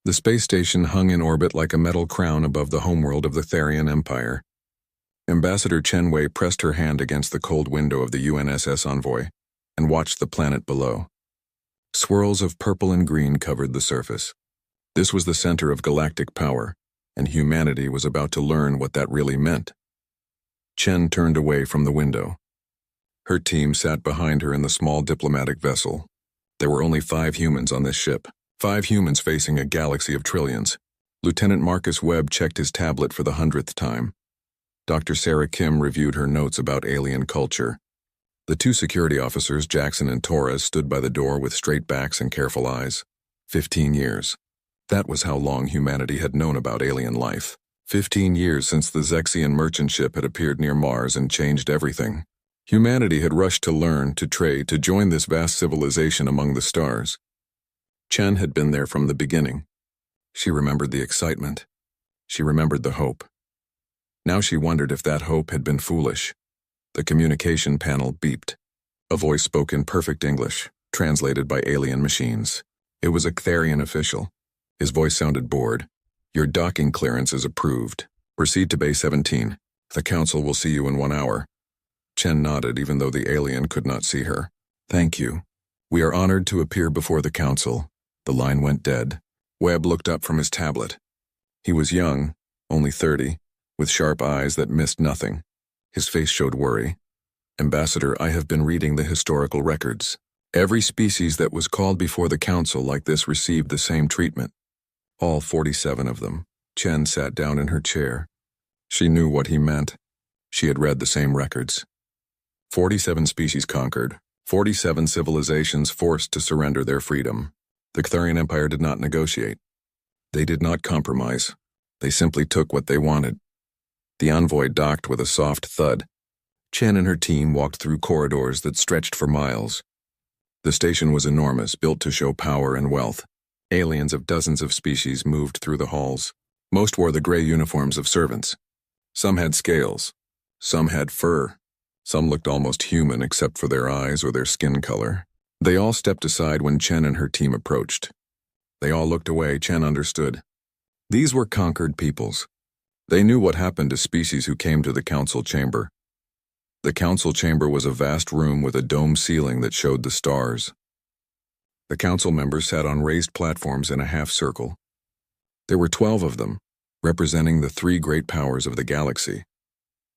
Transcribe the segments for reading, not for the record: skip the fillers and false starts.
The space station hung in orbit like a metal crown above the homeworld of the Therian Empire. Ambassador Chen Wei pressed her hand against the cold window of the UNSS Envoy and watched the planet below. Swirls of purple and green covered the surface. This was the center of galactic power, and humanity was about to learn what that really meant. Chen turned away from the window. Her team sat behind her in the small diplomatic vessel. There were only 5 humans on this ship, 5 humans facing a galaxy of trillions. Lieutenant Marcus Webb checked his tablet for the 100th time. Dr. Sarah Kim reviewed her notes about alien culture. The 2 security officers, Jackson and Torres, stood by the door with straight backs and careful eyes. 15 years. That was how long humanity had known about alien life. 15 years since the Zexian merchant ship had appeared near Mars and changed everything. Humanity had rushed to learn, to trade, to join this vast civilization among the stars. Chen had been there from the beginning. She remembered the excitement. She remembered the hope. Now she wondered if that hope had been foolish. The communication panel beeped. A voice spoke in perfect English, translated by alien machines. It was a Therian official. His voice sounded bored. Your docking clearance is approved. Proceed to Bay 17. The Council will see you in 1 hour. Chen nodded even though the alien could not see her. Thank you. We are honored to appear before the Council. The line went dead. Webb looked up from his tablet. He was young, only 30, with sharp eyes that missed nothing. His face showed worry. Ambassador, I have been reading the historical records. Every species that was called before the Council like this received the same treatment. All 47 of them. Chen sat down in her chair. She knew what he meant. She had read the same records. 47 species conquered, 47 civilizations forced to surrender their freedom. The Therian Empire did not negotiate. They did not compromise. They simply took what they wanted. The envoy docked with a soft thud. Chen and her team walked through corridors that stretched for miles. The station was enormous, built to show power and wealth. Aliens of dozens of species moved through the halls. Most wore the gray uniforms of servants. Some had scales. Some had fur. Some looked almost human except for their eyes or their skin color. They all stepped aside when Chen and her team approached. They all looked away. Chen understood. These were conquered peoples. They knew what happened to species who came to the council chamber. The council chamber was a vast room with a dome ceiling that showed the stars. The council members sat on raised platforms in a half circle. There were 12 of them, representing the 3 great powers of the galaxy.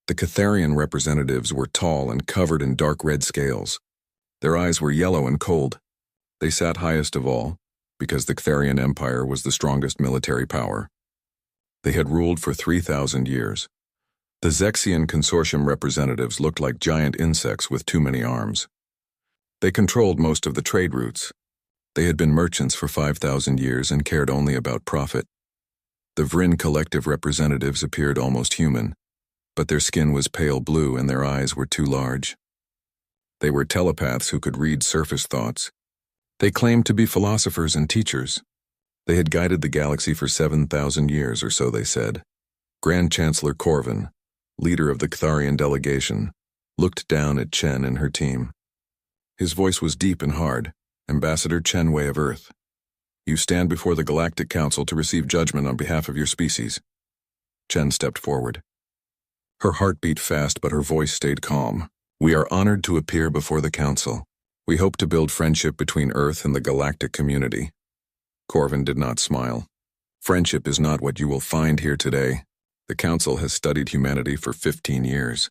The Catharian representatives were tall and covered in dark red scales. Their eyes were yellow and cold. They sat highest of all, because the Therian Empire was the strongest military power. They had ruled for 3,000 years. The Zexian consortium representatives looked like giant insects with too many arms. They controlled most of the trade routes. They had been merchants for 5,000 years and cared only about profit. The Vrin collective representatives appeared almost human, but their skin was pale blue and their eyes were too large. They were telepaths who could read surface thoughts. They claimed to be philosophers and teachers. They had guided the galaxy for 7,000 years or so, they said. Grand Chancellor Corvin, leader of the Catharian delegation, looked down at Chen and her team. His voice was deep and hard. Ambassador Chen Wei of Earth, you stand before the Galactic Council to receive judgment on behalf of your species. Chen stepped forward. Her heart beat fast, but her voice stayed calm. We are honored to appear before the Council. We hope to build friendship between Earth and the galactic community. Corvin did not smile. Friendship is not what you will find here today. The Council has studied humanity for 15 years.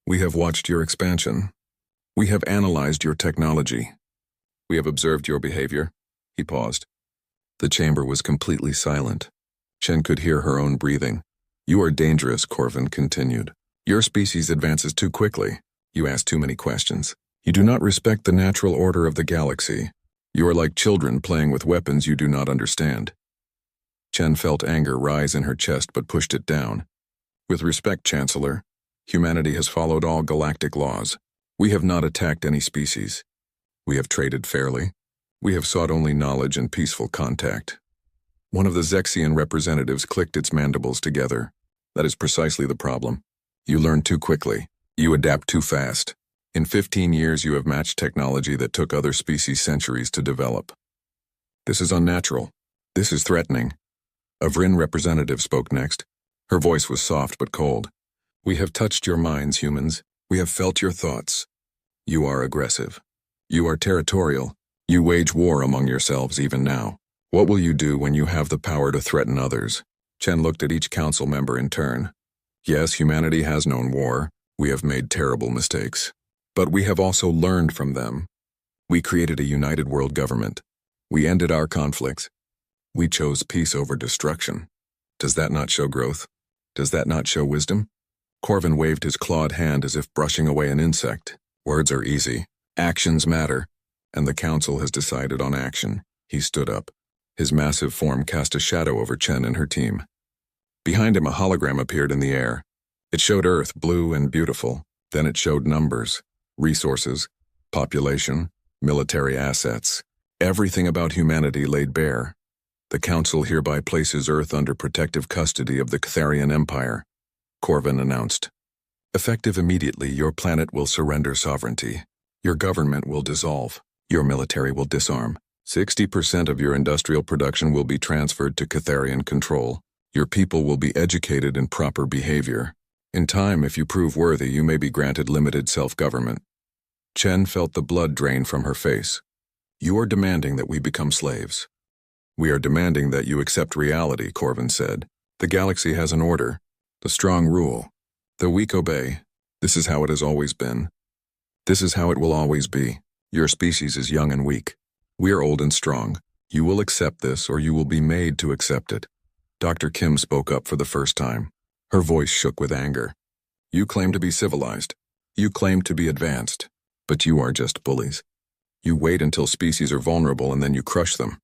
We have watched your expansion. We have analyzed your technology. We have observed your behavior. He paused. The chamber was completely silent. Chen could hear her own breathing. You are dangerous, Corvin continued. Your species advances too quickly. You ask too many questions. You do not respect the natural order of the galaxy. You are like children playing with weapons you do not understand. Chen felt anger rise in her chest but pushed it down. With respect, Chancellor, humanity has followed all galactic laws. We have not attacked any species. We have traded fairly. We have sought only knowledge and peaceful contact. One of the Zexian representatives clicked its mandibles together. That is precisely the problem. You learn too quickly. You adapt too fast. In 15 years, you have matched technology that took other species centuries to develop. This is unnatural. This is threatening. A Vryn representative spoke next. Her voice was soft but cold. We have touched your minds, humans. We have felt your thoughts. You are aggressive. You are territorial. You wage war among yourselves even now. What will you do when you have the power to threaten others? Chen looked at each council member in turn. Yes, humanity has known war. We have made terrible mistakes. But we have also learned from them. We created a united world government. We ended our conflicts. We chose peace over destruction. Does that not show growth? Does that not show wisdom? Corvin waved his clawed hand as if brushing away an insect. Words are easy. Actions matter. And the council has decided on action. He stood up. His massive form cast a shadow over Chen and her team. Behind him, a hologram appeared in the air. It showed Earth, blue and beautiful. Then it showed numbers, resources, population, military assets. Everything about humanity laid bare. The council hereby places Earth under protective custody of the Catharian Empire, Corvin announced. Effective immediately, your planet will surrender sovereignty. Your government will dissolve. Your military will disarm. 60% of your industrial production will be transferred to Catharian control. Your people will be educated in proper behavior. In time, if you prove worthy, you may be granted limited self-government. Chen felt the blood drain from her face. You are demanding that we become slaves. We are demanding that you accept reality, Corvin said. The galaxy has an order. The strong rule. The weak obey. This is how it has always been. This is how it will always be. Your species is young and weak. We are old and strong. You will accept this, or you will be made to accept it. Dr. Kim spoke up for the first time. Her voice shook with anger. You claim to be civilized. You claim to be advanced. But you are just bullies. You wait until species are vulnerable and then you crush them.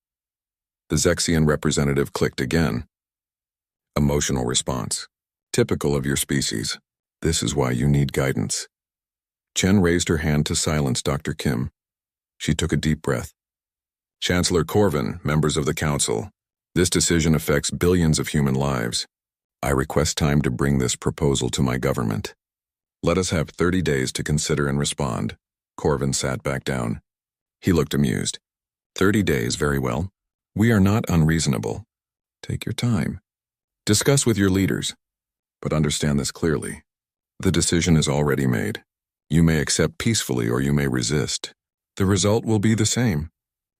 The Zexian representative clicked again. Emotional response. Typical of your species. This is why you need guidance. Chen raised her hand to silence Dr. Kim. She took a deep breath. Chancellor Corvin, members of the council, this decision affects billions of human lives. I request time to bring this proposal to my government. Let us have 30 days to consider and respond. Corvin sat back down. He looked amused. 30 days, very well. We are not unreasonable. Take your time. Discuss with your leaders. But understand this clearly. The decision is already made. You may accept peacefully or you may resist. The result will be the same.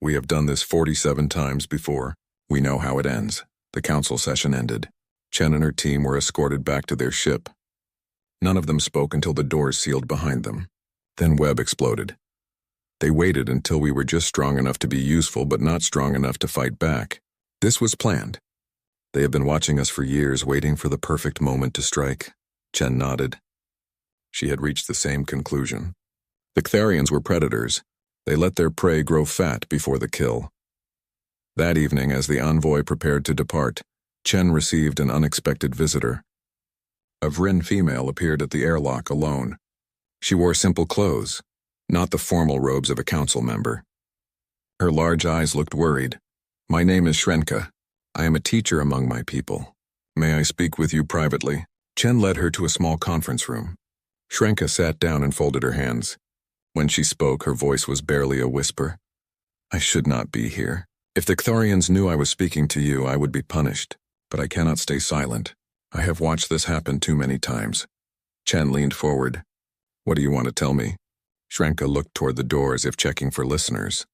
We have done this 47 times before. We know how it ends. The council session ended. Chen and her team were escorted back to their ship. None of them spoke until the doors sealed behind them. Then Webb exploded. They waited until we were just strong enough to be useful but not strong enough to fight back. This was planned. They have been watching us for years, waiting for the perfect moment to strike. Chen nodded. She had reached the same conclusion. The Catharians were predators. They let their prey grow fat before the kill. That evening, as the envoy prepared to depart, Chen received an unexpected visitor. A Vryn female appeared at the airlock alone. She wore simple clothes, not the formal robes of a council member. Her large eyes looked worried. My name is Shrenka. I am a teacher among my people. May I speak with you privately? Chen led her to a small conference room. Shrenka sat down and folded her hands. When she spoke, her voice was barely a whisper. I should not be here. If the Catharians knew I was speaking to you, I would be punished. But I cannot stay silent. I have watched this happen too many times. Chen leaned forward. What do you want to tell me? Shrenka looked toward the door as if checking for listeners.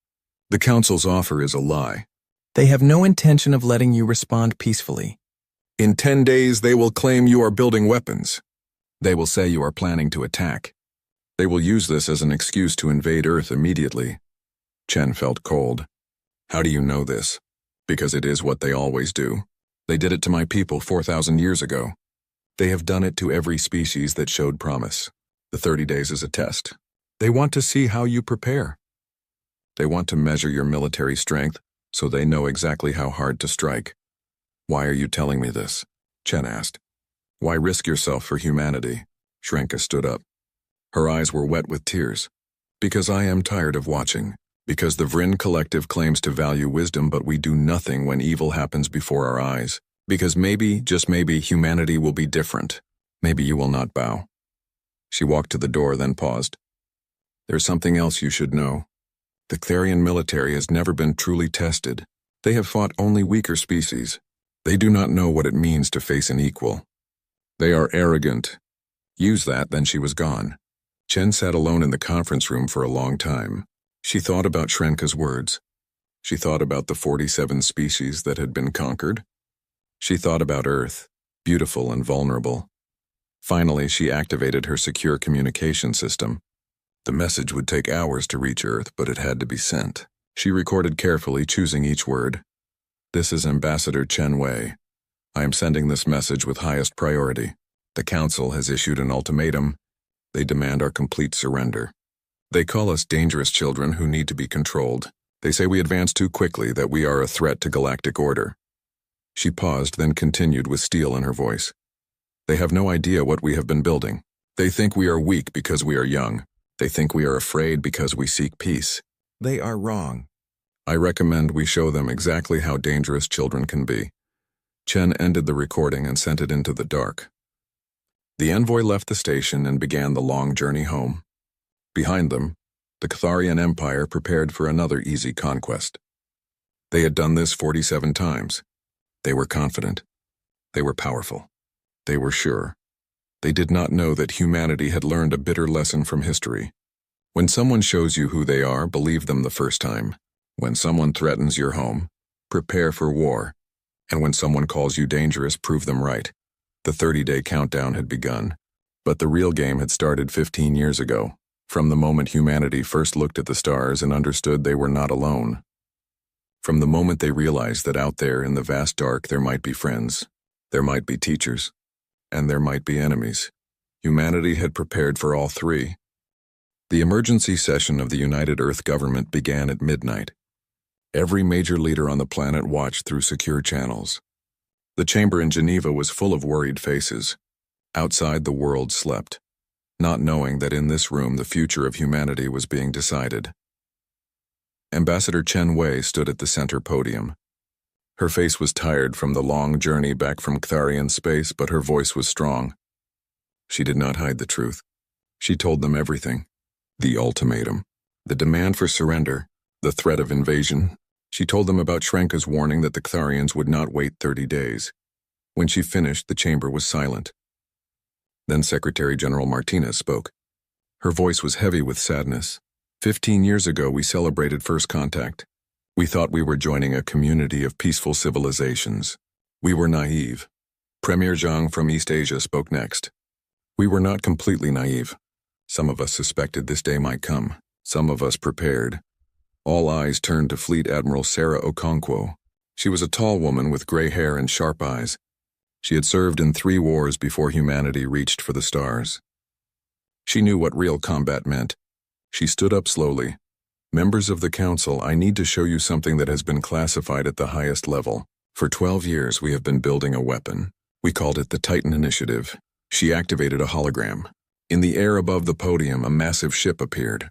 The council's offer is a lie. They have no intention of letting you respond peacefully. In 10 days, they will claim you are building weapons. They will say you are planning to attack. They will use this as an excuse to invade Earth immediately. Chen felt cold. How do you know this? Because it is what they always do. They did it to my people 4,000 years ago. They have done it to every species that showed promise. The 30 days is a test. They want to see how you prepare. They want to measure your military strength so they know exactly how hard to strike. Why are you telling me this? Chen asked. Why risk yourself for humanity? Shrenka stood up. Her eyes were wet with tears. Because I am tired of watching. Because the Vryn Collective claims to value wisdom, but we do nothing when evil happens before our eyes. Because maybe, just maybe, humanity will be different. Maybe you will not bow. She walked to the door, then paused. There's something else you should know. The Catharian military has never been truly tested. They have fought only weaker species. They do not know what it means to face an equal. They are arrogant. Use that, then she was gone. Chen sat alone in the conference room for a long time. She thought about Shrenka's words. She thought about the 47 species that had been conquered. She thought about Earth, beautiful and vulnerable. Finally, she activated her secure communication system. The message would take hours to reach Earth, but it had to be sent. She recorded carefully, choosing each word. This is Ambassador Chen Wei. I am sending this message with highest priority. The Council has issued an ultimatum. They demand our complete surrender. They call us dangerous children who need to be controlled. They say we advance too quickly, that we are a threat to galactic order. She paused, then continued with steel in her voice. They have no idea what we have been building. They think we are weak because we are young. They think we are afraid because we seek peace. They are wrong. I recommend we show them exactly how dangerous children can be. Chen ended the recording and sent it into the dark. The envoy left the station and began the long journey home. Behind them, the Catharian Empire prepared for another easy conquest. They had done this 47 times. They were confident. They were powerful. They were sure. They did not know that humanity had learned a bitter lesson from history. When someone shows you who they are, believe them the first time. When someone threatens your home, prepare for war. And when someone calls you dangerous, prove them right. The 30-day countdown had begun. But the real game had started 15 years ago, from the moment humanity first looked at the stars and understood they were not alone. From the moment they realized that out there in the vast dark there might be friends, there might be teachers, and there might be enemies. Humanity had prepared for all three. The emergency session of the United Earth government began at midnight. Every major leader on the planet watched through secure channels. The chamber in Geneva was full of worried faces. Outside, the world slept, not knowing that in this room the future of humanity was being decided. Ambassador Chen Wei stood at the center podium. Her face was tired from the long journey back from Catharian space, but her voice was strong. She did not hide the truth. She told them everything. The ultimatum, the demand for surrender, the threat of invasion. She told them about Shrenka's warning that the Catharians would not wait 30 days. When she finished, the chamber was silent. Then Secretary General Martinez spoke. Her voice was heavy with sadness. 15 years ago, we celebrated first contact. We thought we were joining a community of peaceful civilizations. We were naive. Premier Zhang from East Asia spoke next. We were not completely naive. Some of us suspected this day might come. Some of us prepared. All eyes turned to Fleet Admiral Sarah Okonkwo. She was a tall woman with gray hair and sharp eyes. She had served in 3 wars before humanity reached for the stars. She knew what real combat meant. She stood up slowly. Members of the Council, I need to show you something that has been classified at the highest level. For 12 years, we have been building a weapon. We called it the Titan Initiative. She activated a hologram. In the air above the podium, a massive ship appeared.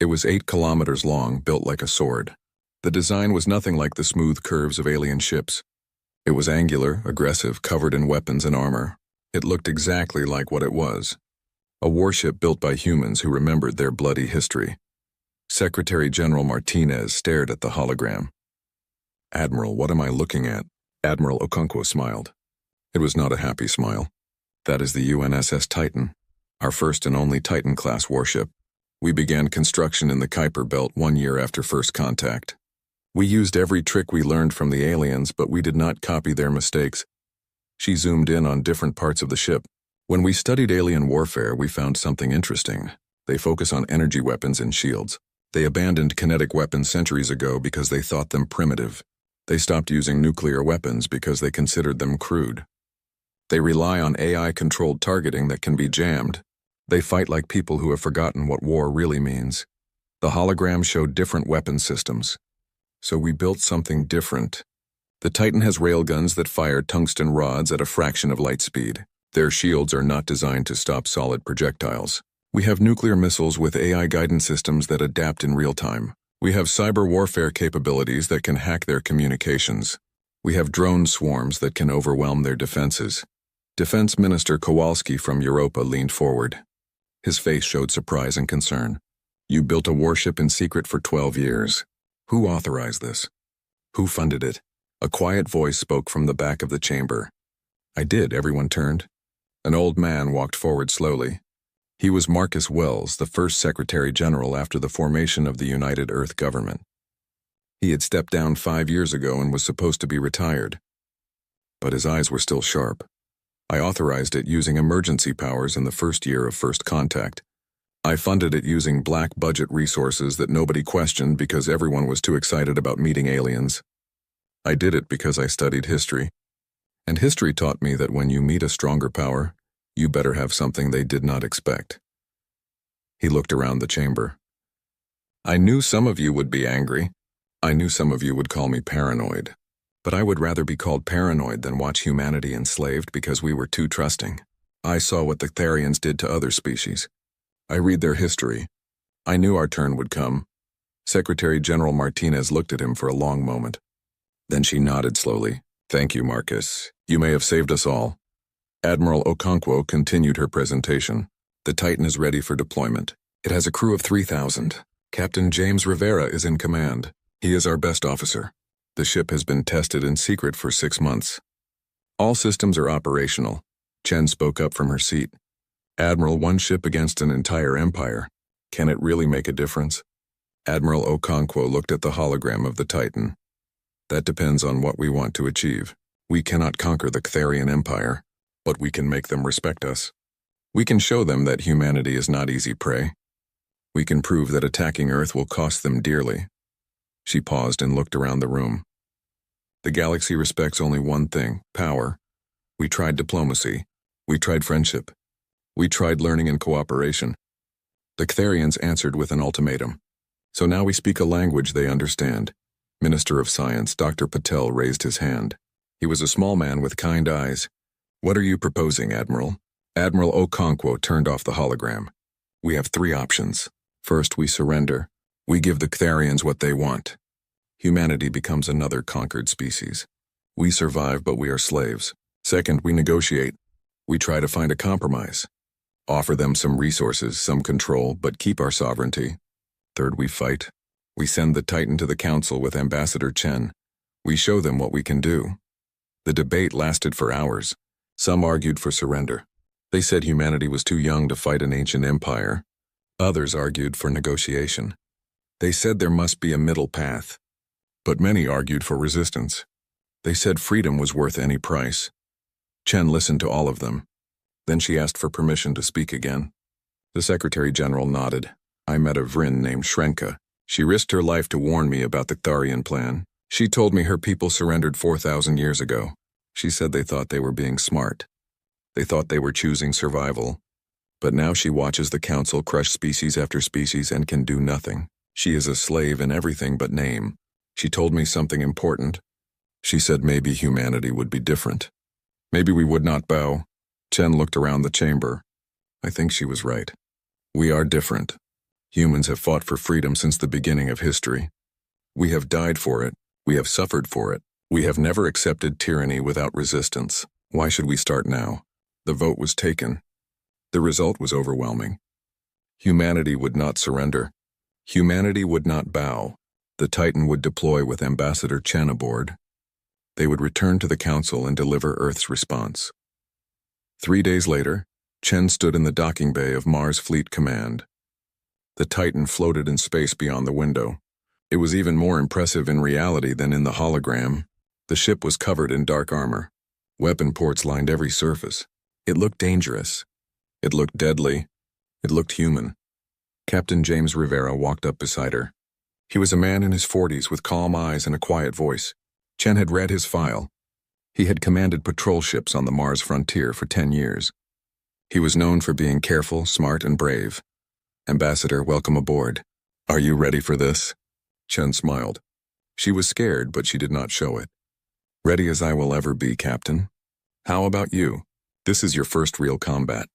It was 8 kilometers long, built like a sword. The design was nothing like the smooth curves of alien ships. It was angular, aggressive, covered in weapons and armor. It looked exactly like what it was. A warship built by humans who remembered their bloody history. Secretary General Martinez stared at the hologram. Admiral, what am I looking at? Admiral Okonkwo smiled. It was not a happy smile. That is the UNSS Titan, our first and only Titan-class warship. We began construction in the Kuiper Belt 1 year after first contact. We used every trick we learned from the aliens, but we did not copy their mistakes. She zoomed in on different parts of the ship. When we studied alien warfare, we found something interesting. They focus on energy weapons and shields. They abandoned kinetic weapons centuries ago because they thought them primitive. They stopped using nuclear weapons because they considered them crude. They rely on AI-controlled targeting that can be jammed. They fight like people who have forgotten what war really means. The hologram showed different weapon systems. So we built something different. The Titan has railguns that fire tungsten rods at a fraction of light speed. Their shields are not designed to stop solid projectiles. We have nuclear missiles with AI guidance systems that adapt in real time. We have cyber warfare capabilities that can hack their communications. We have drone swarms that can overwhelm their defenses. Defense Minister Kowalski from Europa leaned forward. His face showed surprise and concern. You built a warship in secret for 12 years. Who authorized this? Who funded it? A quiet voice spoke from the back of the chamber. I did, everyone turned. An old man walked forward slowly. He was Marcus Wells, the first Secretary General after the formation of the United Earth Government. He had stepped down 5 years ago and was supposed to be retired. But his eyes were still sharp. I authorized it using emergency powers in the first year of First Contact. I funded it using black budget resources that nobody questioned because everyone was too excited about meeting aliens. I did it because I studied history. And history taught me that when you meet a stronger power, you better have something they did not expect. He looked around the chamber. I knew some of you would be angry. I knew some of you would call me paranoid. But I would rather be called paranoid than watch humanity enslaved because we were too trusting. I saw what the Therians did to other species. I read their history. I knew our turn would come. Secretary General Martinez looked at him for a long moment. Then she nodded slowly. Thank you, Marcus. You may have saved us all. Admiral Okonkwo continued her presentation. The Titan is ready for deployment. It has a crew of 3,000. Captain James Rivera is in command. He is our best officer. The ship has been tested in secret for 6 months. All systems are operational. Chen spoke up from her seat. Admiral, one ship against an entire empire. Can it really make a difference? Admiral Okonkwo looked at the hologram of the Titan. That depends on what we want to achieve. We cannot conquer the Therian Empire, but we can make them respect us. We can show them that humanity is not easy prey. We can prove that attacking Earth will cost them dearly. She paused and looked around the room. The galaxy respects only one thing, power. We tried diplomacy. We tried friendship. We tried learning and cooperation. The Therians answered with an ultimatum. So now we speak a language they understand. Minister of Science, Dr. Patel, raised his hand. He was a small man with kind eyes. What are you proposing, Admiral? Admiral Okonkwo turned off the hologram. We have 3 options. First, we surrender. We give the Therians what they want. Humanity becomes another conquered species. We survive, but we are slaves. Second, we negotiate. We try to find a compromise. Offer them some resources, some control, but keep our sovereignty. Third, we fight. We send the Titan to the Council with Ambassador Chen. We show them what we can do. The debate lasted for hours. Some argued for surrender. They said humanity was too young to fight an ancient empire. Others argued for negotiation. They said there must be a middle path. But many argued for resistance. They said freedom was worth any price. Chen listened to all of them. Then she asked for permission to speak again. The Secretary General nodded. I met a Vryn named Shrenka. She risked her life to warn me about the Tharian plan. She told me her people surrendered 4,000 years ago. She said they thought they were being smart. They thought they were choosing survival. But now she watches the Council crush species after species and can do nothing. She is a slave in everything but name. She told me something important. She said maybe humanity would be different. Maybe we would not bow. Chen looked around the chamber. I think she was right. We are different. Humans have fought for freedom since the beginning of history. We have died for it. We have suffered for it. We have never accepted tyranny without resistance. Why should we start now? The vote was taken. The result was overwhelming. Humanity would not surrender. Humanity would not bow. The Titan would deploy with Ambassador Chen aboard. They would return to the Council and deliver Earth's response. 3 days later, Chen stood in the docking bay of Mars Fleet Command. The Titan floated in space beyond the window. It was even more impressive in reality than in the hologram. The ship was covered in dark armor. Weapon ports lined every surface. It looked dangerous. It looked deadly. It looked human. Captain James Rivera walked up beside her. He was a man in his 40s with calm eyes and a quiet voice. Chen had read his file. He had commanded patrol ships on the Mars frontier for 10 years. He was known for being careful, smart, and brave. Ambassador, welcome aboard. Are you ready for this? Chen smiled. She was scared, but she did not show it. Ready as I will ever be, Captain. How about you? This is your first real combat.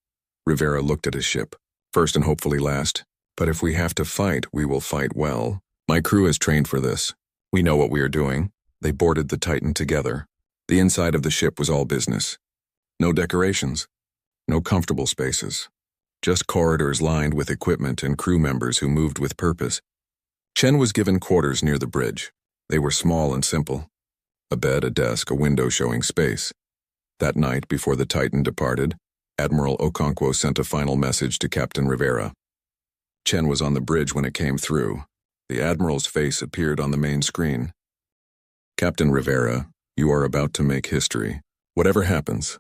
Rivera looked at his ship. First and hopefully last. But if we have to fight, we will fight well. My crew is trained for this. We know what we are doing. They boarded the Titan together. The inside of the ship was all business. No decorations. No comfortable spaces. Just corridors lined with equipment and crew members who moved with purpose. Chen was given quarters near the bridge. They were small and simple. A bed, a desk, a window showing space. That night, before the Titan departed, Admiral Okonkwo sent a final message to Captain Rivera. Chen was on the bridge when it came through. The Admiral's face appeared on the main screen. Captain Rivera, you are about to make history. Whatever happens,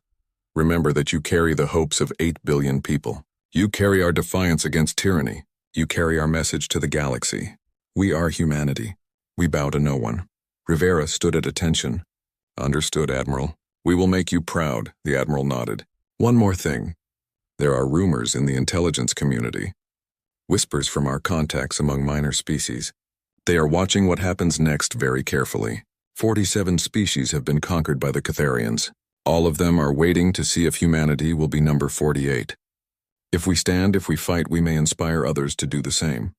remember that you carry the hopes of 8 billion people. You carry our defiance against tyranny. You carry our message to the galaxy. We are humanity. We bow to no one. Rivera stood at attention. Understood, Admiral. We will make you proud, the Admiral nodded. One more thing. There are rumors in the intelligence community. Whispers from our contacts among minor species. They are watching what happens next very carefully. 47 species have been conquered by the Catharians. All of them are waiting to see if humanity will be number 48. If we stand, if we fight, we may inspire others to do the same.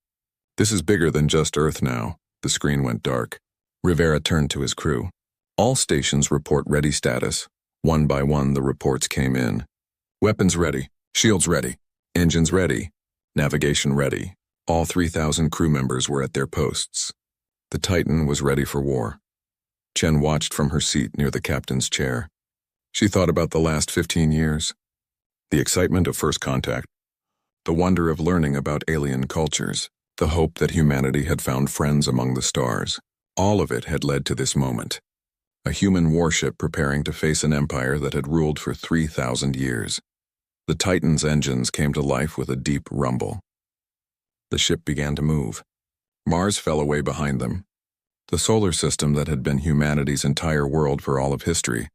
This is bigger than just Earth now. The screen went dark. Rivera turned to his crew. All stations report ready status. One by one, the reports came in. Weapons ready. Shields ready. Engines ready. Navigation ready. All 3,000 crew members were at their posts. The Titan was ready for war. Chen watched from her seat near the captain's chair. She thought about the last 15 years. The excitement of first contact. The wonder of learning about alien cultures. The hope that humanity had found friends among the stars. All of it had led to this moment. A human warship preparing to face an empire that had ruled for 3,000 years. The Titan's engines came to life with a deep rumble. The ship began to move. Mars fell away behind them. The solar system that had been humanity's entire world for all of history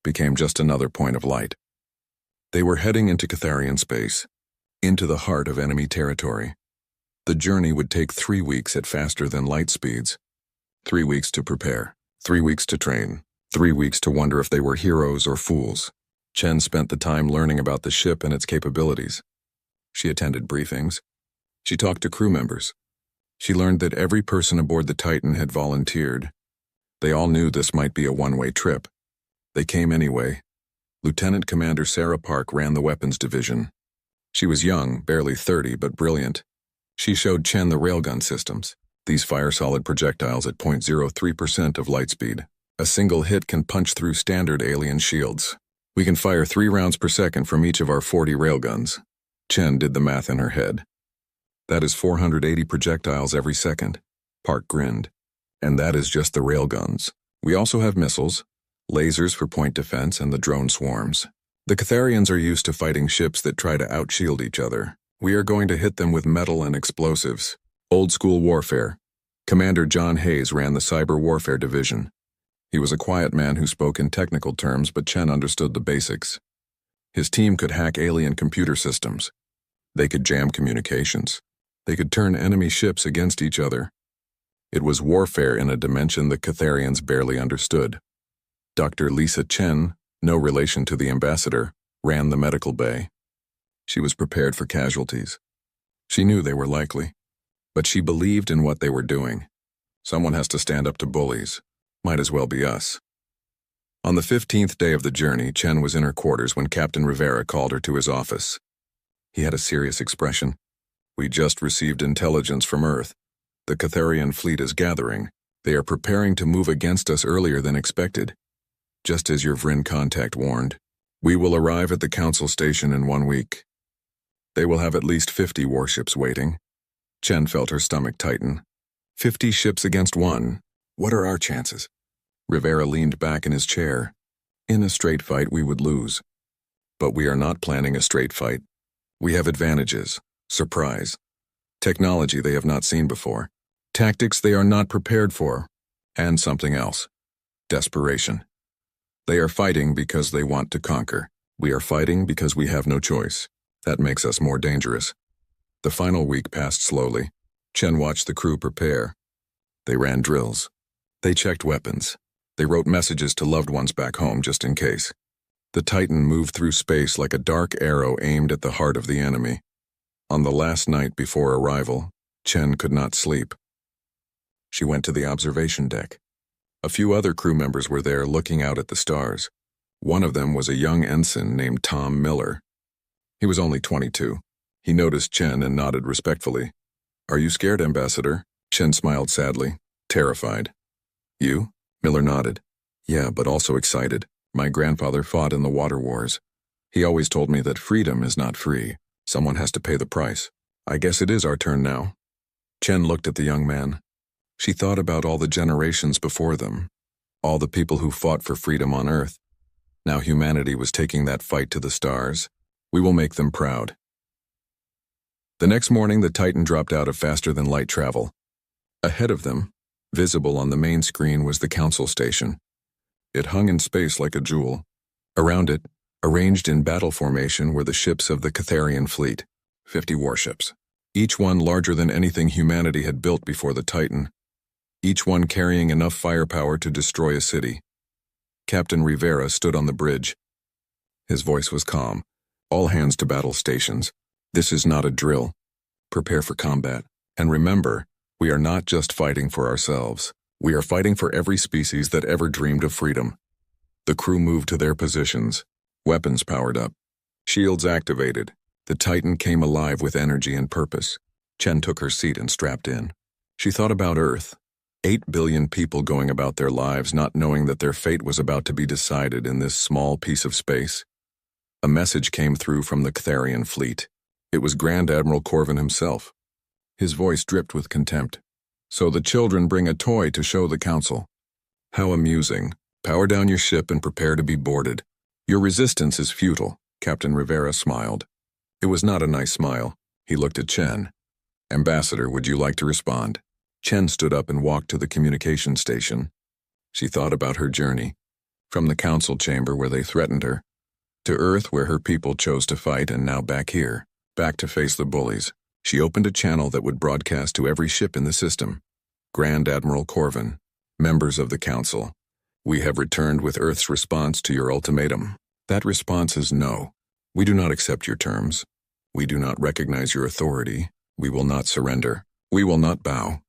became just another point of light. They were heading into Catharian space, into the heart of enemy territory. The journey would take 3 weeks at faster than light speeds. 3 weeks to prepare, 3 weeks to train, 3 weeks to wonder if they were heroes or fools. Chen spent the time learning about the ship and its capabilities. She attended briefings. She talked to crew members. She learned that every person aboard the Titan had volunteered. They all knew this might be a one-way trip. They came anyway. Lieutenant Commander Sarah Park ran the weapons division. She was young, barely 30, but brilliant. She showed Chen the railgun systems. These fire solid projectiles at 0.03% of light speed. A single hit can punch through standard alien shields. We can fire 3 rounds per second from each of our 40 railguns. Chen did the math in her head. That is 480 projectiles every second. Park grinned. And that is just the railguns. We also have missiles, lasers for point defense, and the drone swarms. The Catharians are used to fighting ships that try to outshield each other. We are going to hit them with metal and explosives. Old school warfare. Commander John Hayes ran the cyber warfare division. He was a quiet man who spoke in technical terms, but Chen understood the basics. His team could hack alien computer systems. They could jam communications. They could turn enemy ships against each other. It was warfare in a dimension the Catharians barely understood. Dr. Lisa Chen, no relation to the ambassador, ran the medical bay. She was prepared for casualties. She knew they were likely, but she believed in what they were doing. Someone has to stand up to bullies. Might as well be us. On the 15th day of the journey, Chen was in her quarters when Captain Rivera called her to his office. He had a serious expression. We just received intelligence from Earth. The Catharian fleet is gathering. They are preparing to move against us earlier than expected. Just as your Vrin contact warned, we will arrive at the Council Station in 1 week. They will have at least 50 warships waiting. Chen felt her stomach tighten. 50 ships against 1. What are our chances? Rivera leaned back in his chair. In a straight fight, we would lose. But we are not planning a straight fight. We have advantages. Surprise. Technology they have not seen before. Tactics they are not prepared for. And something else. Desperation. They are fighting because they want to conquer. We are fighting because we have no choice. That makes us more dangerous. The final week passed slowly. Chen watched the crew prepare. They ran drills. They checked weapons. They wrote messages to loved ones back home just in case. The Titan moved through space like a dark arrow aimed at the heart of the enemy. On the last night before arrival, Chen could not sleep. She went to the observation deck. A few other crew members were there looking out at the stars. One of them was a young ensign named Tom Miller. He was only 22. He noticed Chen and nodded respectfully. Are you scared, Ambassador? Chen smiled sadly, terrified. You? Miller nodded. Yeah, but also excited. My grandfather fought in the water wars. He always told me that freedom is not free. Someone has to pay the price. I guess it is our turn now. Chen looked at the young man. She thought about all the generations before them, all the people who fought for freedom on Earth. Now humanity was taking that fight to the stars. We will make them proud. The next morning, the Titan dropped out of faster-than-light travel. Ahead of them, visible on the main screen, was the Council Station. It hung in space like a jewel. Around it, arranged in battle formation, were the ships of the Catharian fleet, 50 warships, each one larger than anything humanity had built before the Titan, each one carrying enough firepower to destroy a city. Captain Rivera stood on the bridge. His voice was calm. All hands to battle stations. This is not a drill. Prepare for combat. And remember, we are not just fighting for ourselves. We are fighting for every species that ever dreamed of freedom. The crew moved to their positions. Weapons powered up. Shields activated. The Titan came alive with energy and purpose. Chen took her seat and strapped in. She thought about Earth. 8 billion people going about their lives not knowing that their fate was about to be decided in this small piece of space. A message came through from the Catharian fleet. It was Grand Admiral Corvin himself. His voice dripped with contempt. So the children bring a toy to show the council. How amusing. Power down your ship and prepare to be boarded. Your resistance is futile, Captain Rivera smiled. It was not a nice smile. He looked at Chen. Ambassador, would you like to respond? Chen stood up and walked to the communication station. She thought about her journey. From the council chamber where they threatened her, to Earth where her people chose to fight, and now back here, back to face the bullies. She opened a channel that would broadcast to every ship in the system. Grand Admiral Corvin, members of the council, we have returned with Earth's response to your ultimatum. That response is no. We do not accept your terms. We do not recognize your authority. We will not surrender. We will not bow.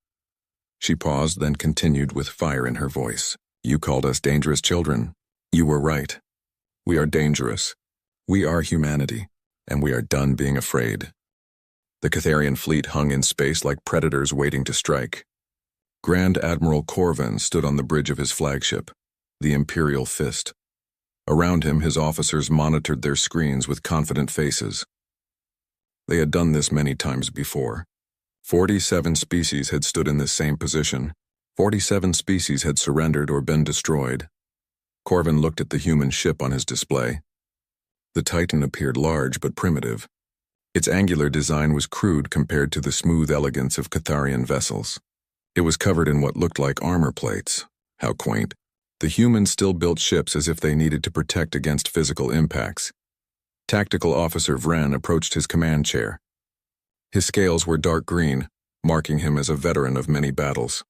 She paused, then continued with fire in her voice. You called us dangerous children. You were right. We are dangerous. We are humanity, and we are done being afraid. The Catharian fleet hung in space like predators waiting to strike. Grand Admiral Corvin stood on the bridge of his flagship, the Imperial Fist. Around him, his officers monitored their screens with confident faces. They had done this many times before. 47 species had stood in this same position. 47 species had surrendered or been destroyed. Corvin looked at the human ship on his display. The Titan appeared large but primitive. Its angular design was crude compared to the smooth elegance of Catharian vessels. It was covered in what looked like armor plates. How quaint. The humans still built ships as if they needed to protect against physical impacts. Tactical Officer Vren approached his command chair. His scales were dark green, marking him as a veteran of many battles.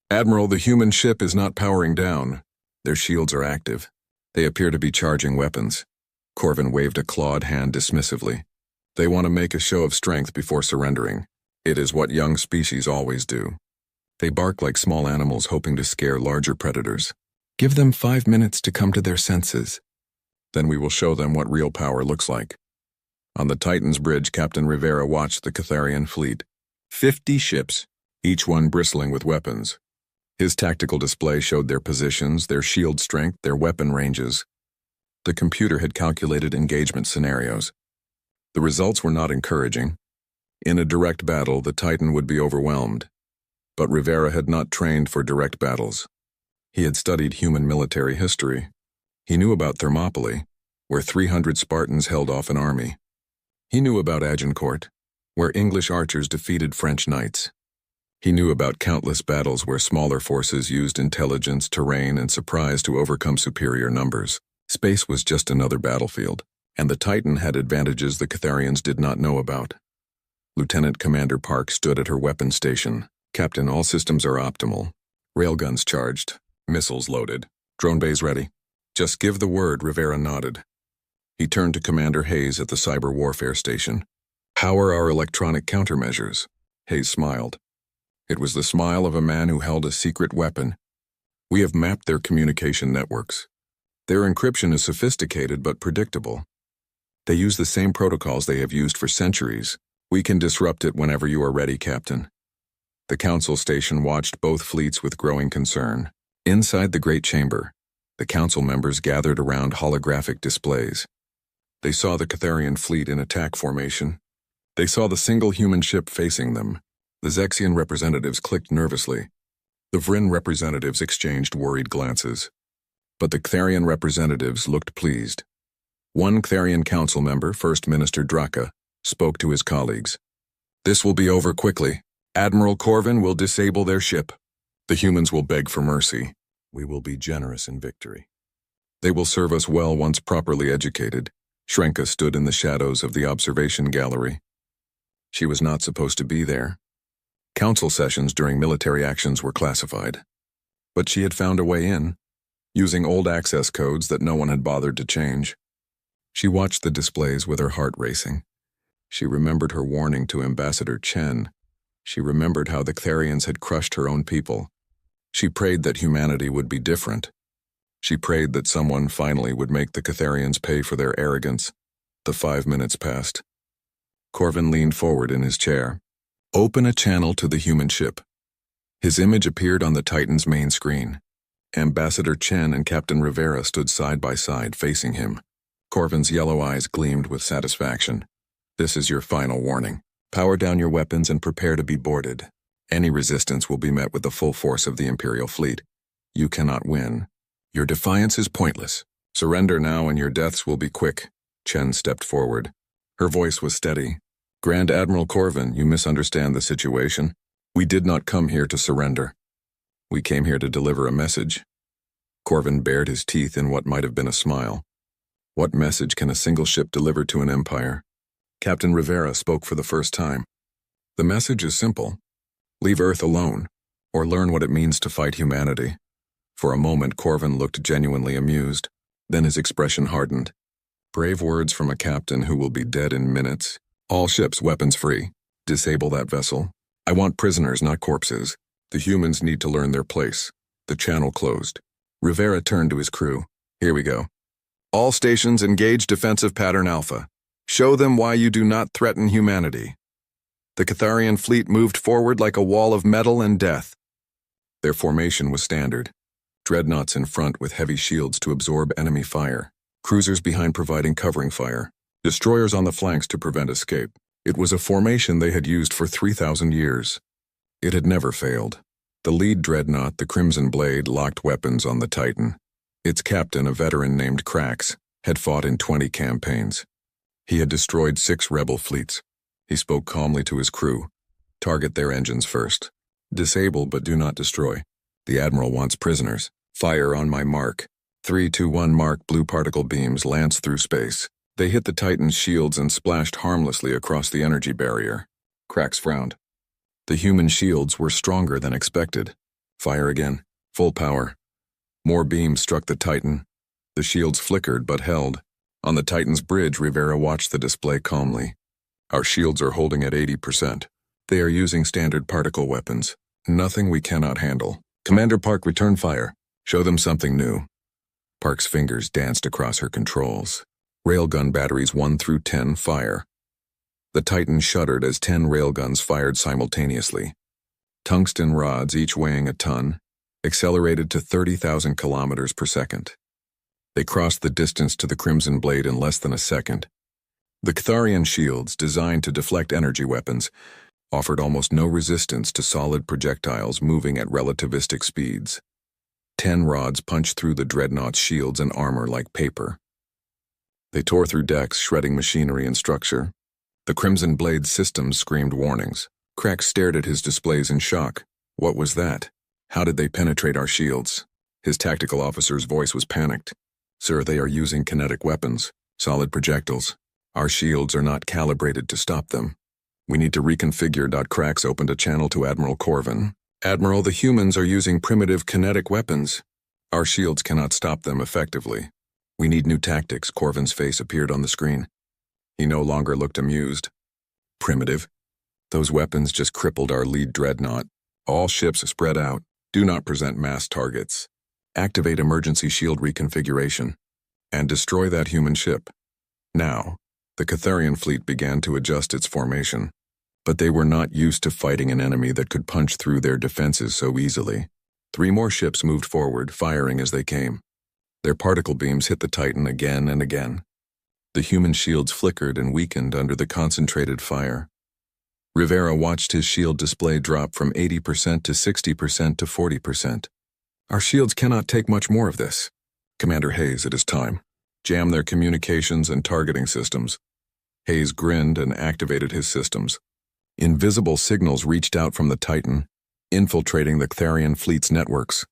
Admiral, the human ship is not powering down. Their shields are active. They appear to be charging weapons. Corvin waved a clawed hand dismissively. They want to make a show of strength before surrendering. It is what young species always do. They bark like small animals hoping to scare larger predators. Give them 5 minutes to come to their senses. Then we will show them what real power looks like. On the Titan's bridge, Captain Rivera watched the Catharian fleet. 50 ships, each one bristling with weapons. His tactical display showed their positions, their shield strength, their weapon ranges. The computer had calculated engagement scenarios. The results were not encouraging. In a direct battle, the Titan would be overwhelmed. But Rivera had not trained for direct battles. He had studied human military history. He knew about Thermopylae, where 300 Spartans held off an army. He knew about Agincourt, where English archers defeated French knights. He knew about countless battles where smaller forces used intelligence, terrain, and surprise to overcome superior numbers. Space was just another battlefield, and the Titan had advantages the Catharians did not know about. Lieutenant Commander Park stood at her weapon station. Captain, all systems are optimal. Railguns charged. Missiles loaded. Drone bays ready. Just give the word, Rivera nodded. He turned to Commander Hayes at the cyber warfare station. How are our electronic countermeasures? Hayes smiled. It was the smile of a man who held a secret weapon. We have mapped their communication networks. Their encryption is sophisticated but predictable. They use the same protocols they have used for centuries. We can disrupt it whenever you are ready, Captain. The council station watched both fleets with growing concern. Inside the great chamber, the council members gathered around holographic displays. They saw the Catharian fleet in attack formation. They saw the single human ship facing them. The Zexian representatives clicked nervously. The Vryn representatives exchanged worried glances. But the Catharian representatives looked pleased. One Catharian council member, First Minister Draka, spoke to his colleagues. "This will be over quickly. Admiral Corvin will disable their ship. The humans will beg for mercy. We will be generous in victory. They will serve us well once properly educated." Shrenka stood in the shadows of the observation gallery. She was not supposed to be there. Council sessions during military actions were classified. But she had found a way in, using old access codes that no one had bothered to change. She watched the displays with her heart racing. She remembered her warning to Ambassador Chen. She remembered how the Catharians had crushed her own people. She prayed that humanity would be different. She prayed that someone finally would make the Catharians pay for their arrogance. The 5 minutes passed. Corvin leaned forward in his chair. "Open a channel to the human ship." His image appeared on the Titan's main screen. Ambassador Chen and Captain Rivera stood side by side facing him. Corvin's yellow eyes gleamed with satisfaction. "This is your final warning. Power down your weapons and prepare to be boarded. Any resistance will be met with the full force of the Imperial fleet. You cannot win. Your defiance is pointless. Surrender now and your deaths will be quick." Chen stepped forward. Her voice was steady. "Grand Admiral Corvin, you misunderstand the situation. We did not come here to surrender. We came here to deliver a message." Corvin bared his teeth in what might have been a smile. What message can a single ship deliver to an empire? Captain Rivera spoke for the first time. "The message is simple. Leave Earth alone, or learn what it means to fight humanity." For a moment, Corvin looked genuinely amused. Then his expression hardened. "Brave words from a captain who will be dead in minutes. All ships weapons free. Disable that vessel. I want prisoners, not corpses. The humans need to learn their place." The channel closed. Rivera turned to his crew. "Here we go. All stations engage defensive pattern Alpha. Show them why you do not threaten humanity." The Catharian fleet moved forward like a wall of metal and death. Their formation was standard. Dreadnoughts in front with heavy shields to absorb enemy fire. Cruisers behind providing covering fire. Destroyers on the flanks to prevent escape. It was a formation they had used for 3,000 years. It had never failed. The lead dreadnought, the Crimson Blade, locked weapons on the Titan. Its captain, a veteran named Crax, had fought in 20 campaigns. He had destroyed 6 rebel fleets. He spoke calmly to his crew. "Target their engines first. Disable but do not destroy. The Admiral wants prisoners. Fire on my mark. 3, 2, 1 mark. Blue particle beams lance through space." They hit the Titan's shields and splashed harmlessly across the energy barrier. Crax frowned. The human shields were stronger than expected. Fire again. Full power. More beams struck the Titan. The shields flickered but held. On the Titan's bridge, Rivera watched the display calmly. "Our shields are holding at 80%. They are using standard particle weapons. Nothing we cannot handle. Commander Park, return fire. Show them something new." Park's fingers danced across her controls. Railgun batteries 1 through 10 fire. The Titan shuddered as 10 railguns fired simultaneously. Tungsten rods, each weighing a ton, accelerated to 30,000 kilometers per second. They crossed the distance to the Crimson Blade in less than a second. The Catharian shields, designed to deflect energy weapons, offered almost no resistance to solid projectiles moving at relativistic speeds. 10 rods punched through the dreadnought's shields and armor like paper. They tore through decks, shredding machinery and structure. The Crimson Blade's systems screamed warnings. Crax stared at his displays in shock. What was that? How did they penetrate our shields? His tactical officer's voice was panicked. "Sir, they are using kinetic weapons, solid projectiles. Our shields are not calibrated to stop them. We need to reconfigure." Crax opened a channel to Admiral Corvin. "Admiral, the humans are using primitive kinetic weapons. Our shields cannot stop them effectively. We need new tactics." Corvin's face appeared on the screen. He no longer looked amused. "Primitive? Those weapons just crippled our lead dreadnought. All ships spread out. Do not present mass targets. Activate emergency shield reconfiguration. And destroy that human ship." Now, the Catharian fleet began to adjust its formation. But they were not used to fighting an enemy that could punch through their defenses so easily. 3 more ships moved forward, firing as they came. Their particle beams hit the Titan again and again. The human shields flickered and weakened under the concentrated fire. Rivera watched his shield display drop from 80% to 60% to 40%. Our shields cannot take much more of this. Commander Hayes, it is time. Jam their communications and targeting systems. Hayes grinned and activated his systems. Invisible signals reached out from the Titan, infiltrating the Therian fleet's networks.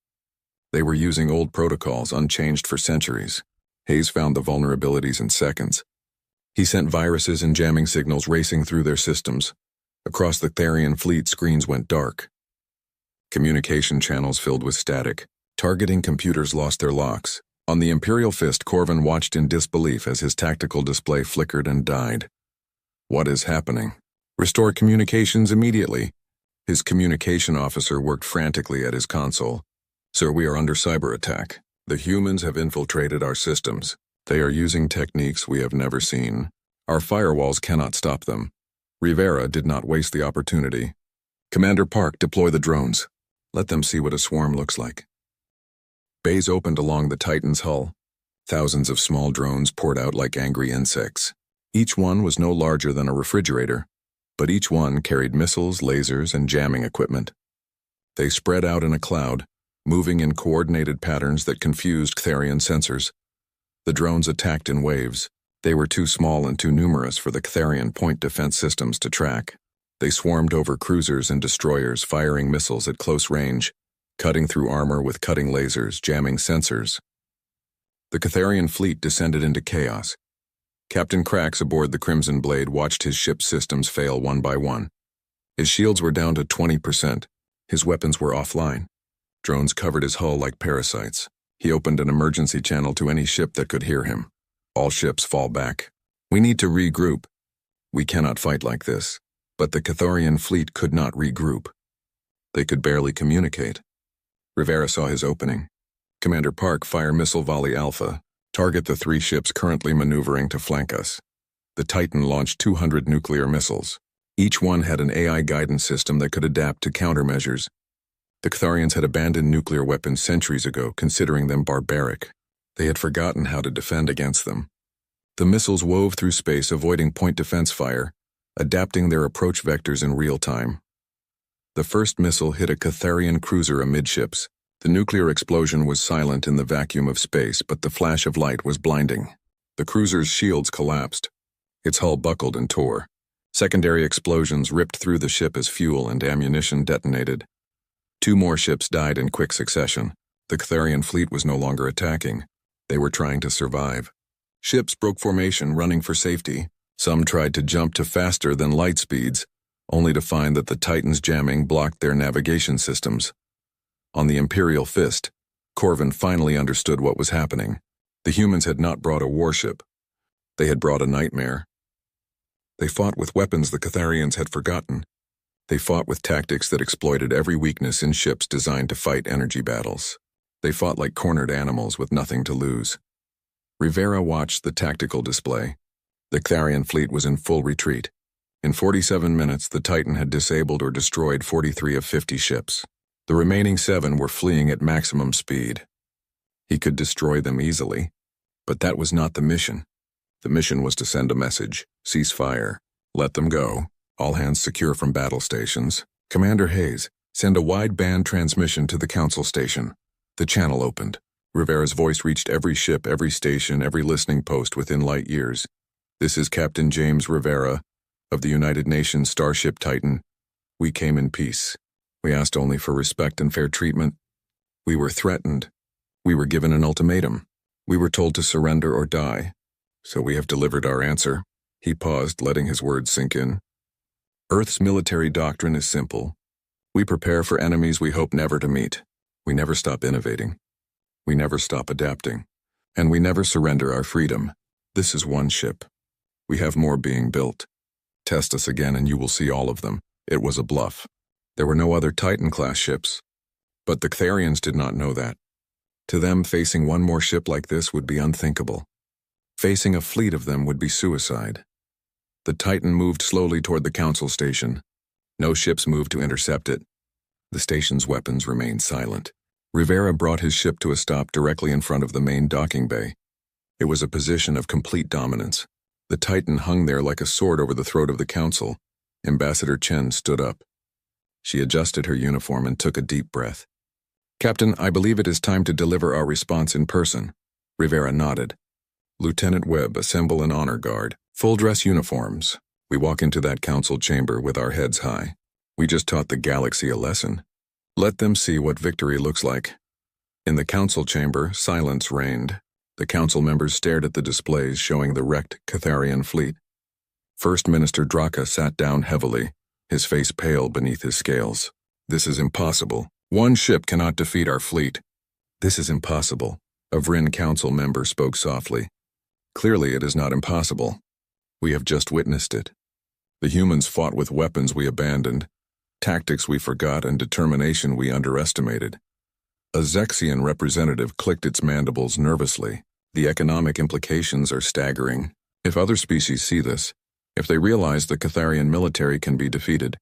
They were using old protocols unchanged for centuries. Hayes found the vulnerabilities in seconds. He sent viruses and jamming signals racing through their systems. Across the Therian fleet, screens went dark. Communication channels filled with static. Targeting computers lost their locks. On the Imperial Fist, Corvin watched in disbelief as his tactical display flickered and died. What is happening? Restore communications immediately. His communication officer worked frantically at his console. Sir, we are under cyber attack. The humans have infiltrated our systems. They are using techniques we have never seen. Our firewalls cannot stop them. Rivera did not waste the opportunity. Commander Park, deploy the drones. Let them see what a swarm looks like. Bays opened along the Titan's hull. Thousands of small drones poured out like angry insects. Each one was no larger than a refrigerator, but each one carried missiles, lasers, and jamming equipment. They spread out in a cloud, moving in coordinated patterns that confused Therian sensors. The drones attacked in waves. They were too small and too numerous for the Therian point defense systems to track. They swarmed over cruisers and destroyers, firing missiles at close range, cutting through armor with cutting lasers, jamming sensors. The Catharian fleet descended into chaos. Captain Krax aboard the Crimson Blade watched his ship's systems fail one by one. His shields were down to 20%. His weapons were offline. Drones covered his hull like parasites. He opened an emergency channel to any ship that could hear him. All ships fall back. We need to regroup. We cannot fight like this. But the Catharian fleet could not regroup. They could barely communicate. Rivera saw his opening. Commander Park, fire missile volley Alpha. Target the 3 ships currently maneuvering to flank us. The Titan launched 200 nuclear missiles. Each one had an AI guidance system that could adapt to countermeasures. The Catharians had abandoned nuclear weapons centuries ago, considering them barbaric. They had forgotten how to defend against them. The missiles wove through space, avoiding point defense fire, adapting their approach vectors in real time. The first missile hit a Catharian cruiser amidships. The nuclear explosion was silent in the vacuum of space, but the flash of light was blinding. The cruiser's shields collapsed. Its hull buckled and tore. Secondary explosions ripped through the ship as fuel and ammunition detonated. 2 more ships died in quick succession. The Catharian fleet was no longer attacking. They were trying to survive. Ships broke formation, running for safety. Some tried to jump to faster than light speeds, only to find that the Titan's jamming blocked their navigation systems. On the Imperial Fist, Corvin finally understood what was happening. The humans had not brought a warship. They had brought a nightmare. They fought with weapons the Catharians had forgotten. They fought with tactics that exploited every weakness in ships designed to fight energy battles. They fought like cornered animals with nothing to lose. Rivera watched the tactical display. The Catharian fleet was in full retreat. In 47 minutes, the Titan had disabled or destroyed 43 of 50 ships. The remaining 7 were fleeing at maximum speed. He could destroy them easily, but that was not the mission. The mission was to send a message: cease fire, let them go, all hands secure from battle stations. Commander Hayes, send a wideband transmission to the council station. The channel opened. Rivera's voice reached every ship, every station, every listening post within light years. This is Captain James Rivera of the United Nations Starship Titan. We came in peace. We asked only for respect and fair treatment. We were threatened. We were given an ultimatum. We were told to surrender or die. So we have delivered our answer. He paused, letting his words sink in. Earth's military doctrine is simple. We prepare for enemies we hope never to meet. We never stop innovating. We never stop adapting. And we never surrender our freedom. This is one ship. We have more being built. Test us again and you will see all of them. It was a bluff. There were no other Titan-class ships. But the Catharians did not know that. To them, facing one more ship like this would be unthinkable. Facing a fleet of them would be suicide. The Titan moved slowly toward the council station. No ships moved to intercept it. The station's weapons remained silent. Rivera brought his ship to a stop directly in front of the main docking bay. It was a position of complete dominance. The Titan hung there like a sword over the throat of the council. Ambassador Chen stood up. She adjusted her uniform and took a deep breath. "Captain, I believe it is time to deliver our response in person." Rivera nodded. "Lieutenant Webb, assemble an honor guard. Full-dress uniforms. We walk into that council chamber with our heads high. We just taught the galaxy a lesson. Let them see what victory looks like." In the council chamber, silence reigned. The council members stared at the displays showing the wrecked Catharian fleet. First Minister Draka sat down heavily, his face pale beneath his scales. "This is impossible. One ship cannot defeat our fleet." "This is impossible," a Vryn council member spoke softly. "Clearly it is not impossible. We have just witnessed it. The humans fought with weapons we abandoned, tactics we forgot, and determination we underestimated." A Zexian representative clicked its mandibles nervously. "The economic implications are staggering. If other species see this, if they realize the Catharian military can be defeated,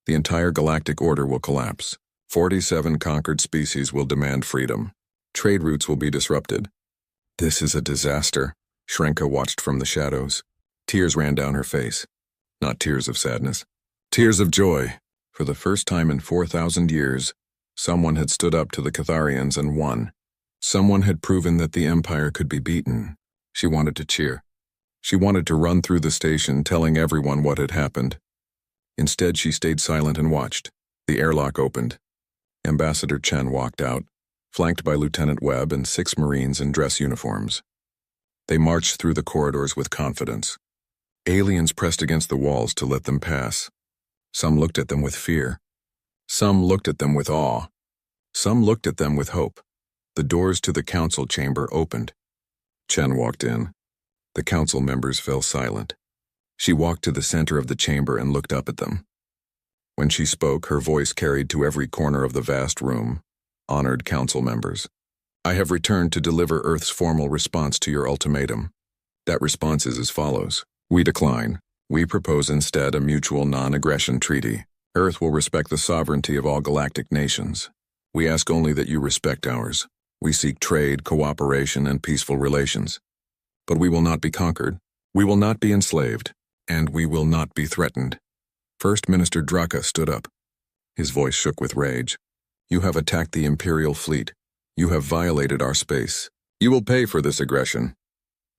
the entire galactic order will collapse. 47 conquered species will demand freedom. Trade routes will be disrupted." "This is a disaster." Shrenka watched from the shadows. Tears ran down her face. Not tears of sadness. Tears of joy. For the first time in 4,000 years, someone had stood up to the Catharians and won. Someone had proven that the Empire could be beaten. She wanted to cheer. She wanted to run through the station telling everyone what had happened. Instead, she stayed silent and watched. The airlock opened. Ambassador Chen walked out, flanked by Lieutenant Webb and 6 Marines in dress uniforms. They marched through the corridors with confidence. Aliens pressed against the walls to let them pass. Some looked at them with fear. Some looked at them with awe. Some looked at them with hope. The doors to the council chamber opened. Chen walked in. The council members fell silent. She walked to the center of the chamber and looked up at them. When she spoke, her voice carried to every corner of the vast room. "Honored council members, I have returned to deliver Earth's formal response to your ultimatum. That response is as follows. We decline. We propose instead a mutual non-aggression treaty. Earth will respect the sovereignty of all galactic nations. We ask only that you respect ours. We seek trade, cooperation, and peaceful relations. But we will not be conquered. We will not be enslaved. And we will not be threatened." First Minister Draka stood up. His voice shook with rage. "You have attacked the Imperial fleet. You have violated our space. You will pay for this aggression."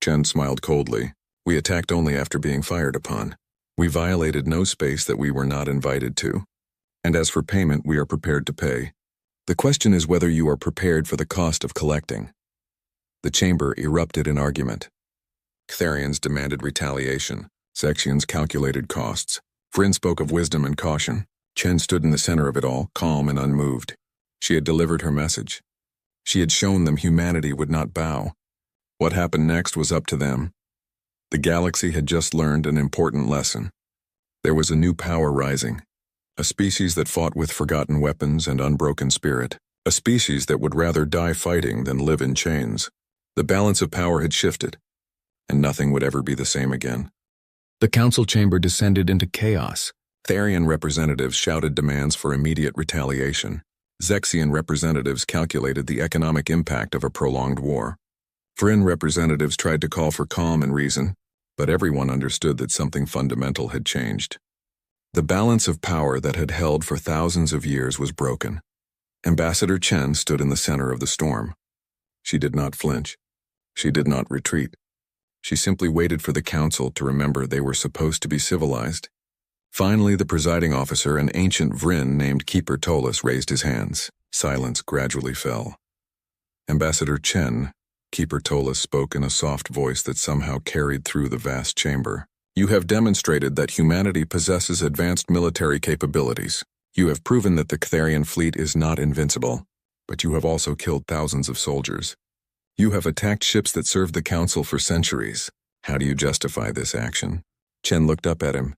Chen smiled coldly. "We attacked only after being fired upon. We violated no space that we were not invited to. And as for payment, we are prepared to pay. The question is whether you are prepared for the cost of collecting." The chamber erupted in argument. Catharians demanded retaliation. Zexians calculated costs. Vryn spoke of wisdom and caution. Chen stood in the center of it all, calm and unmoved. She had delivered her message. She had shown them humanity would not bow. What happened next was up to them. The galaxy had just learned an important lesson. There was a new power rising. A species that fought with forgotten weapons and unbroken spirit. A species that would rather die fighting than live in chains. The balance of power had shifted, and nothing would ever be the same again. The council chamber descended into chaos. Therian representatives shouted demands for immediate retaliation. Zexian representatives calculated the economic impact of a prolonged war. Vryn representatives tried to call for calm and reason, but everyone understood that something fundamental had changed. The balance of power that had held for thousands of years was broken. Ambassador Chen stood in the center of the storm. She did not flinch. She did not retreat. She simply waited for the council to remember they were supposed to be civilized. Finally, the presiding officer, an ancient Vryn named Keeper Tolis, raised his hands. Silence gradually fell. "Ambassador Chen," Keeper Tolis spoke in a soft voice that somehow carried through the vast chamber. "You have demonstrated that humanity possesses advanced military capabilities. You have proven that the Catharian fleet is not invincible, but you have also killed thousands of soldiers. You have attacked ships that served the Council for centuries. How do you justify this action?" Chen looked up at him.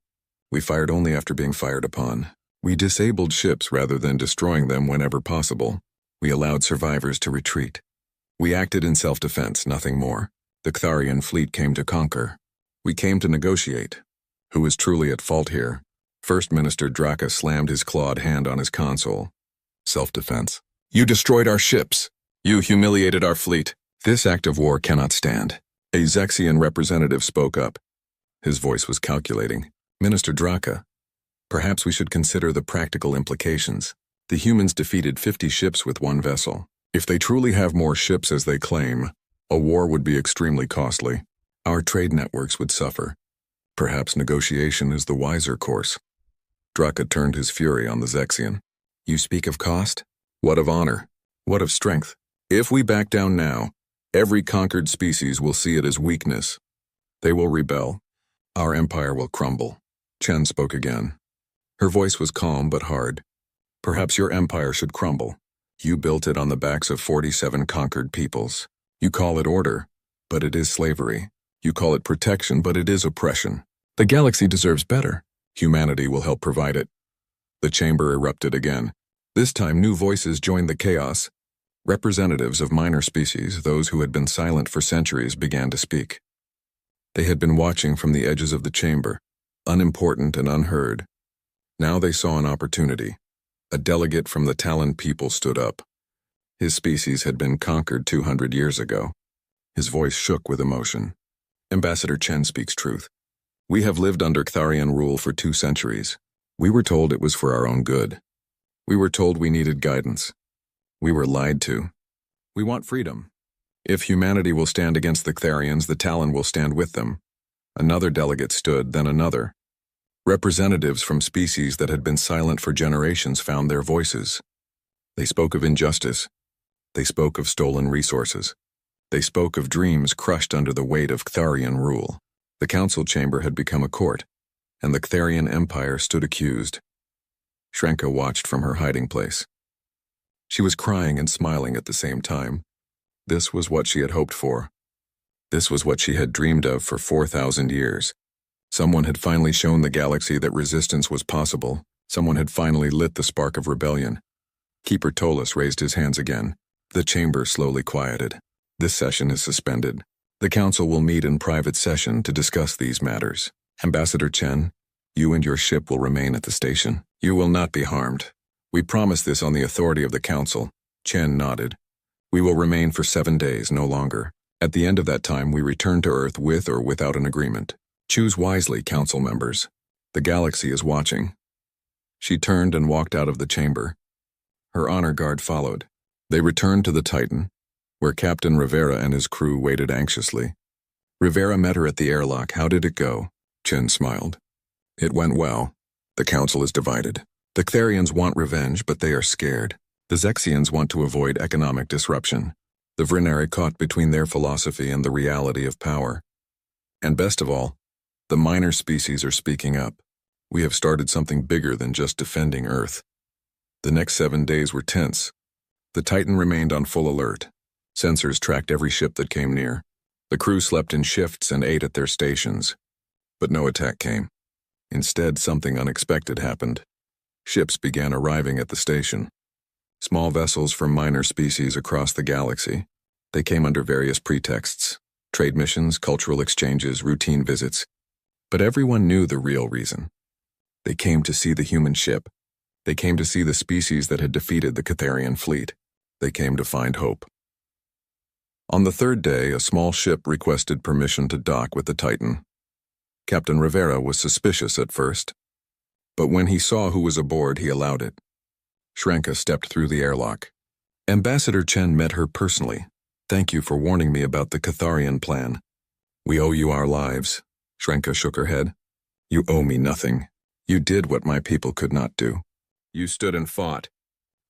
"We fired only after being fired upon. We disabled ships rather than destroying them whenever possible. We allowed survivors to retreat. We acted in self-defense, nothing more. The Catharian fleet came to conquer. We came to negotiate. Who is truly at fault here?" First Minister Draka slammed his clawed hand on his console. "Self-defense. You destroyed our ships. You humiliated our fleet. This act of war cannot stand. A Zexian representative spoke up. His voice was calculating. Minister Draka, perhaps we should consider the practical implications. The humans defeated 50 ships with one vessel. If they truly have more ships as they claim, a war would be extremely costly. Our trade networks would suffer. Perhaps negotiation is the wiser course. Draka turned his fury on the Zexian. You speak of cost? What of honor? What of strength? If we back down now, every conquered species will see it as weakness. They will rebel. Our empire will crumble. Chen spoke again. Her voice was calm but hard. Perhaps your empire should crumble. You built it on the backs of 47 conquered peoples. You call it order, but it is slavery. You call it protection, but it is oppression. The galaxy deserves better. Humanity will help provide it. The chamber erupted again. This time new voices joined the chaos. Representatives of minor species, those who had been silent for centuries, began to speak. They had been watching from the edges of the chamber, unimportant and unheard. Now they saw an opportunity. A delegate from the Talon people stood up. His species had been conquered 200 years ago. His voice shook with emotion. Ambassador Chen speaks truth. We have lived under Ktharian rule for 2 centuries. We were told it was for our own good. We were told we needed guidance. We were lied to. We want freedom. If humanity will stand against the Ktharians, the Talon will stand with them. Another delegate stood, then another. Representatives from species that had been silent for generations found their voices. They spoke of injustice. They spoke of stolen resources. They spoke of dreams crushed under the weight of Ktharian rule. The council chamber had become a court, and the Ktharian Empire stood accused. Shrenka watched from her hiding place. She was crying and smiling at the same time. This was what she had hoped for. This was what she had dreamed of for 4,000 years. Someone had finally shown the galaxy that resistance was possible. Someone had finally lit the spark of rebellion. Keeper Tolis raised his hands again. The chamber slowly quieted. This session is suspended. The council will meet in private session to discuss these matters. Ambassador Chen, you and your ship will remain at the station. You will not be harmed. We promise this on the authority of the council. Chen nodded. We will remain for 7 days, no longer. At the end of that time, we return to Earth with or without an agreement. Choose wisely, council members. The galaxy is watching. She turned and walked out of the chamber. Her honor guard followed. They returned to the Titan, where Captain Rivera and his crew waited anxiously. Rivera met her at the airlock. How did it go? Chen smiled. It went well. The council is divided. The Ktharians want revenge, but they are scared. The Zexians want to avoid economic disruption. The Vrinari caught between their philosophy and the reality of power. And best of all, the minor species are speaking up. We have started something bigger than just defending Earth. The next 7 days were tense. The Titan remained on full alert. Sensors tracked every ship that came near. The crew slept in shifts and ate at their stations. But no attack came. Instead, something unexpected happened. Ships began arriving at the station. Small vessels from minor species across the galaxy. They came under various pretexts: trade missions, cultural exchanges, routine visits. But everyone knew the real reason. They came to see the human ship. They came to see the species that had defeated the Ktharian fleet. They came to find hope. On the 3rd day, a small ship requested permission to dock with the Titan. Captain Rivera was suspicious at first, but when he saw who was aboard, he allowed it. Shrenka stepped through the airlock. Ambassador Chen met her personally. Thank you for warning me about the Ktharian plan. We owe you our lives. Shrenka shook her head. You owe me nothing. You did what my people could not do. You stood and fought.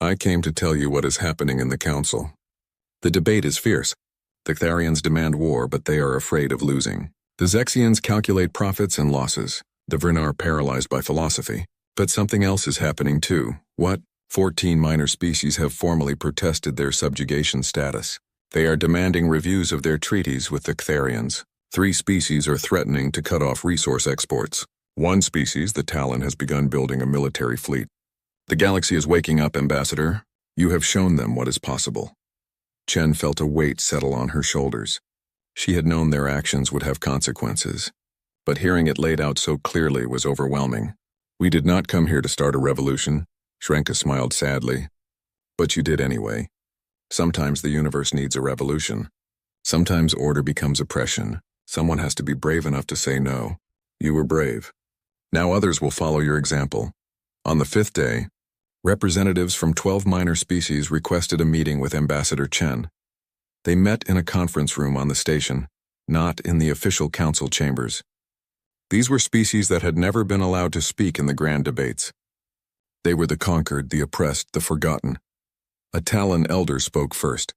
I came to tell you what is happening in the council. The debate is fierce. The Ktharians demand war, but they are afraid of losing. The Zexians calculate profits and losses. The Vrinari are paralyzed by philosophy. But something else is happening too. What? 14 minor species have formally protested their subjugation status. They are demanding reviews of their treaties with the Ktharians. 3 species are threatening to cut off resource exports. 1 species, the Talon, has begun building a military fleet. The galaxy is waking up, Ambassador. You have shown them what is possible. Chen felt a weight settle on her shoulders. She had known their actions would have consequences, but hearing it laid out so clearly was overwhelming. We did not come here to start a revolution. Shrenka smiled sadly. But you did anyway. Sometimes the universe needs a revolution. Sometimes order becomes oppression. Someone has to be brave enough to say no. You were brave. Now others will follow your example. On the 5th day, representatives from 12 minor species requested a meeting with Ambassador Chen. They met in a conference room on the station, not in the official council chambers. These were species that had never been allowed to speak in the grand debates. They were the conquered, the oppressed, the forgotten. A Talon elder spoke first.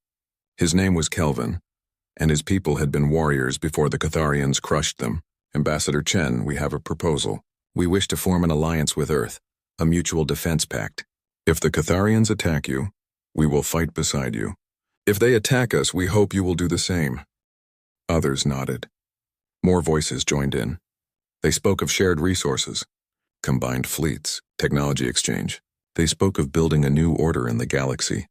His name was Kelvin, and his people had been warriors before the Catharians crushed them. Ambassador Chen, we have a proposal. We wish to form an alliance with Earth, a mutual defense pact. If the Catharians attack you, we will fight beside you. If they attack us, we hope you will do the same. Others nodded. More voices joined in. They spoke of shared resources, combined fleets, technology exchange. They spoke of building a new order in the galaxy,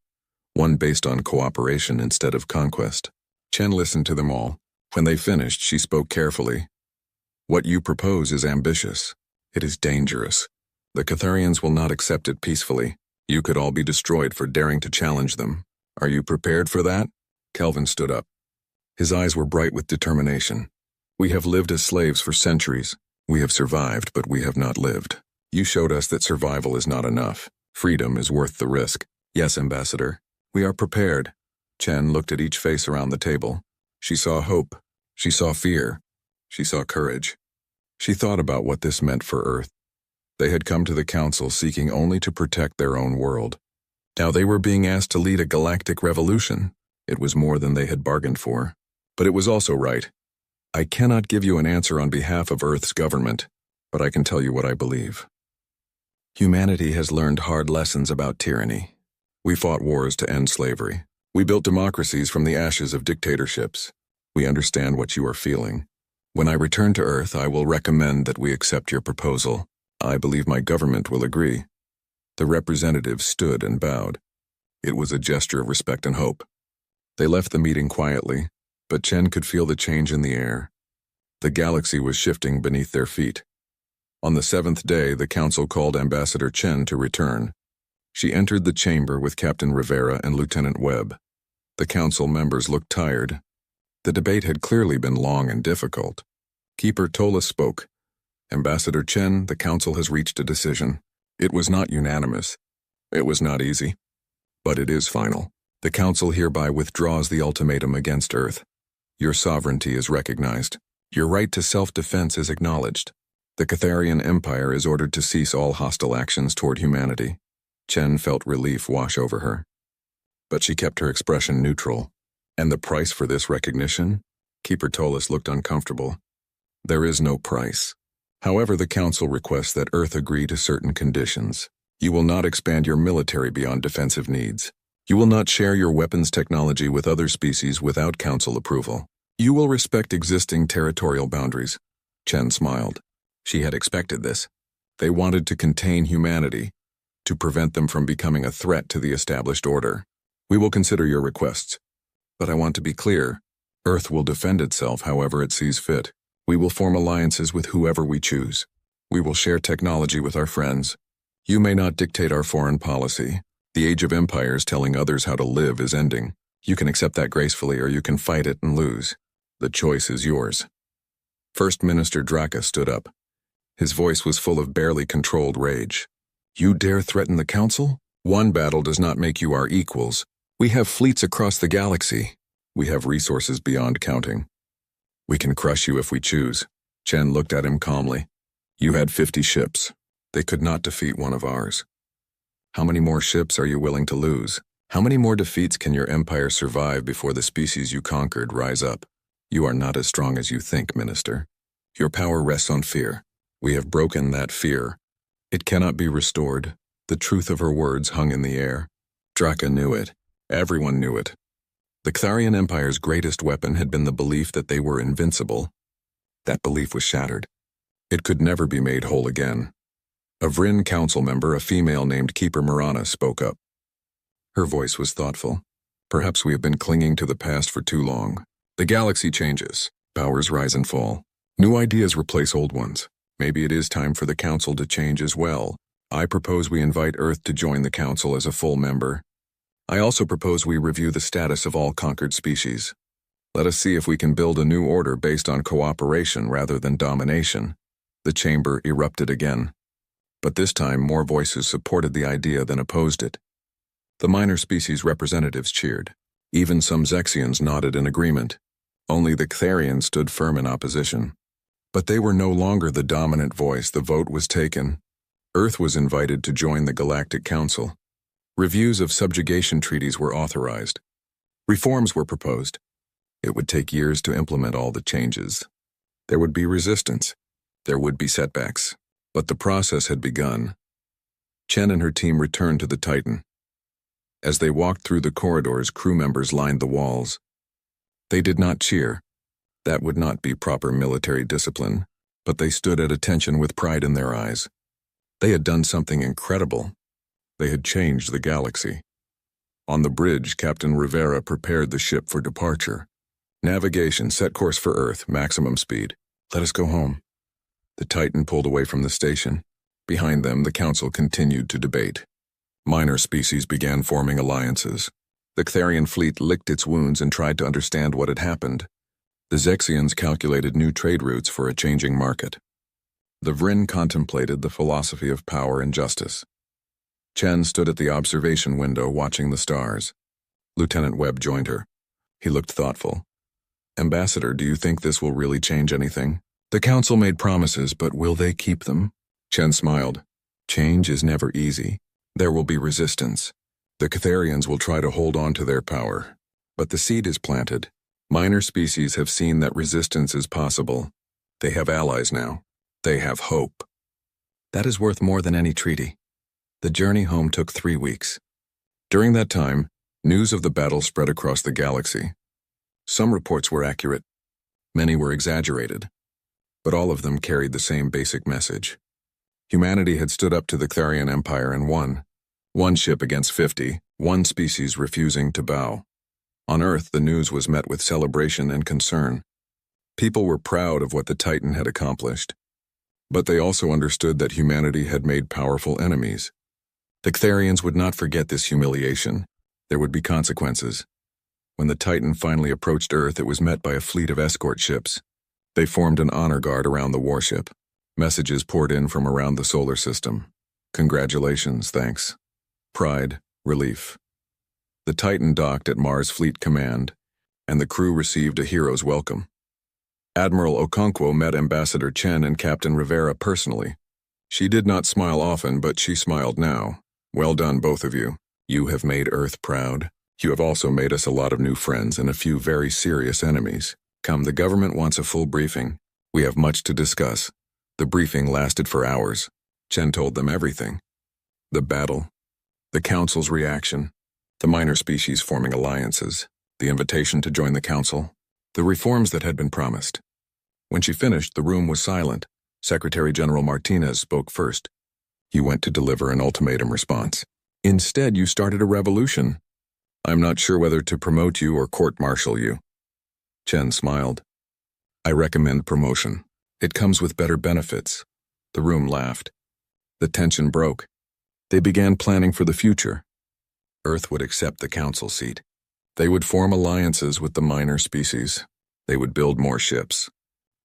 one based on cooperation instead of conquest. Chen listened to them all. When they finished, she spoke carefully. What you propose is ambitious. It is dangerous. The Catharians will not accept it peacefully. You could all be destroyed for daring to challenge them. Are you prepared for that? Kelvin stood up. His eyes were bright with determination. We have lived as slaves for centuries. We have survived, but we have not lived. You showed us that survival is not enough. Freedom is worth the risk. Yes, Ambassador. We are prepared. Chen looked at each face around the table. She saw hope. She saw fear. She saw courage. She thought about what this meant for Earth. They had come to the council seeking only to protect their own world. Now they were being asked to lead a galactic revolution. It was more than they had bargained for. But it was also right. I cannot give you an answer on behalf of Earth's government, but I can tell you what I believe. Humanity has learned hard lessons about tyranny. We fought wars to end slavery. We built democracies from the ashes of dictatorships. We understand what you are feeling. When I return to Earth, I will recommend that we accept your proposal. I believe my government will agree. The representatives stood and bowed. It was a gesture of respect and hope. They left the meeting quietly, but Chen could feel the change in the air. The galaxy was shifting beneath their feet. On the 7th day, the council called Ambassador Chen to return. She entered the chamber with Captain Rivera and Lieutenant Webb. The council members looked tired. The debate had clearly been long and difficult. Keeper Tola spoke. Ambassador Chen, the council has reached a decision. It was not unanimous. It was not easy. But it is final. The council hereby withdraws the ultimatum against Earth. Your sovereignty is recognized. Your right to self-defense is acknowledged. The Catharian Empire is ordered to cease all hostile actions toward humanity. Chen felt relief wash over her. But she kept her expression neutral. And the price for this recognition? Keeper Tolis looked uncomfortable. There is no price. However, the Council requests that Earth agree to certain conditions. You will not expand your military beyond defensive needs. You will not share your weapons technology with other species without Council approval. You will respect existing territorial boundaries. Chen smiled. She had expected this. They wanted to contain humanity, to prevent them from becoming a threat to the established order. We will consider your requests. But I want to be clear. Earth will defend itself however it sees fit. We will form alliances with whoever we choose. We will share technology with our friends. You may not dictate our foreign policy. The age of empires telling others how to live is ending. You can accept that gracefully or you can fight it and lose. The choice is yours. First Minister Draka stood up. His voice was full of barely controlled rage. You dare threaten the Council? One battle does not make you our equals. We have fleets across the galaxy. We have resources beyond counting. We can crush you if we choose. Chen looked at him calmly. You had 50 ships. They could not defeat one of ours. How many more ships are you willing to lose? How many more defeats can your empire survive before the species you conquered rise up? You are not as strong as you think, Minister. Your power rests on fear. We have broken that fear. It cannot be restored. The truth of her words hung in the air. Draka knew it. Everyone knew it. The Catharian Empire's greatest weapon had been the belief that they were invincible. That belief was shattered. It could never be made whole again. A Vryn council member, a female named Keeper Marana, spoke up. Her voice was thoughtful. Perhaps we have been clinging to the past for too long. The galaxy changes. Powers rise and fall. New ideas replace old ones. Maybe it is time for the Council to change as well. I propose we invite Earth to join the Council as a full member. I also propose we review the status of all conquered species. Let us see if we can build a new order based on cooperation rather than domination. The chamber erupted again. But this time more voices supported the idea than opposed it. The minor species representatives cheered. Even some Zexians nodded in agreement. Only the Ctharians stood firm in opposition. But they were no longer the dominant voice. The vote was taken. Earth was invited to join the Galactic Council. Reviews of subjugation treaties were authorized. Reforms were proposed. It would take years to implement all the changes. There would be resistance. There would be setbacks. But the process had begun. Chen and her team returned to the Titan. As they walked through the corridors, crew members lined the walls. They did not cheer. That would not be proper military discipline, but they stood at attention with pride in their eyes. They had done something incredible. They had changed the galaxy. On the bridge, Captain Rivera prepared the ship for departure. Navigation, set course for Earth, maximum speed. Let us go home. The Titan pulled away from the station. Behind them, the Council continued to debate. Minor species began forming alliances. The Ctharian fleet licked its wounds and tried to understand what had happened. The Zexians calculated new trade routes for a changing market. The Vryn contemplated the philosophy of power and justice. Chen stood at the observation window watching the stars. Lieutenant Webb joined her. He looked thoughtful. Ambassador, do you think this will really change anything? The Council made promises, but will they keep them? Chen smiled. Change is never easy. There will be resistance. The Ctharians will try to hold on to their power. But the seed is planted. Minor species have seen that resistance is possible. They have allies now. They have hope. That is worth more than any treaty. The journey home took 3 weeks. During that time, news of the battle spread across the galaxy. Some reports were accurate. Many were exaggerated. But all of them carried the same basic message. Humanity had stood up to the Ctharian Empire and won. 1 ship against 50, 1 species refusing to bow. On Earth, the news was met with celebration and concern. People were proud of what the Titan had accomplished. But they also understood that humanity had made powerful enemies. The Ctharians would not forget this humiliation. There would be consequences. When the Titan finally approached Earth, it was met by a fleet of escort ships. They formed an honor guard around the warship. Messages poured in from around the solar system. Congratulations, thanks. Pride, relief. The Titan docked at Mars Fleet Command, and the crew received a hero's welcome. Admiral Okonkwo met Ambassador Chen and Captain Rivera personally. She did not smile often, but she smiled now. Well done, both of you. You have made Earth proud. You have also made us a lot of new friends and a few very serious enemies. Come, the government wants a full briefing. We have much to discuss. The briefing lasted for hours. Chen told them everything. The battle, the Council's reaction, the minor species forming alliances, the invitation to join the Council, the reforms that had been promised. When she finished, the room was silent. Secretary General Martinez spoke first. He went to deliver an ultimatum response. Instead, you started a revolution. I'm not sure whether to promote you or court-martial you. Chen smiled. I recommend promotion. It comes with better benefits. The room laughed. The tension broke. They began planning for the future. Earth would accept the council seat. They would form alliances with the minor species. They would build more ships.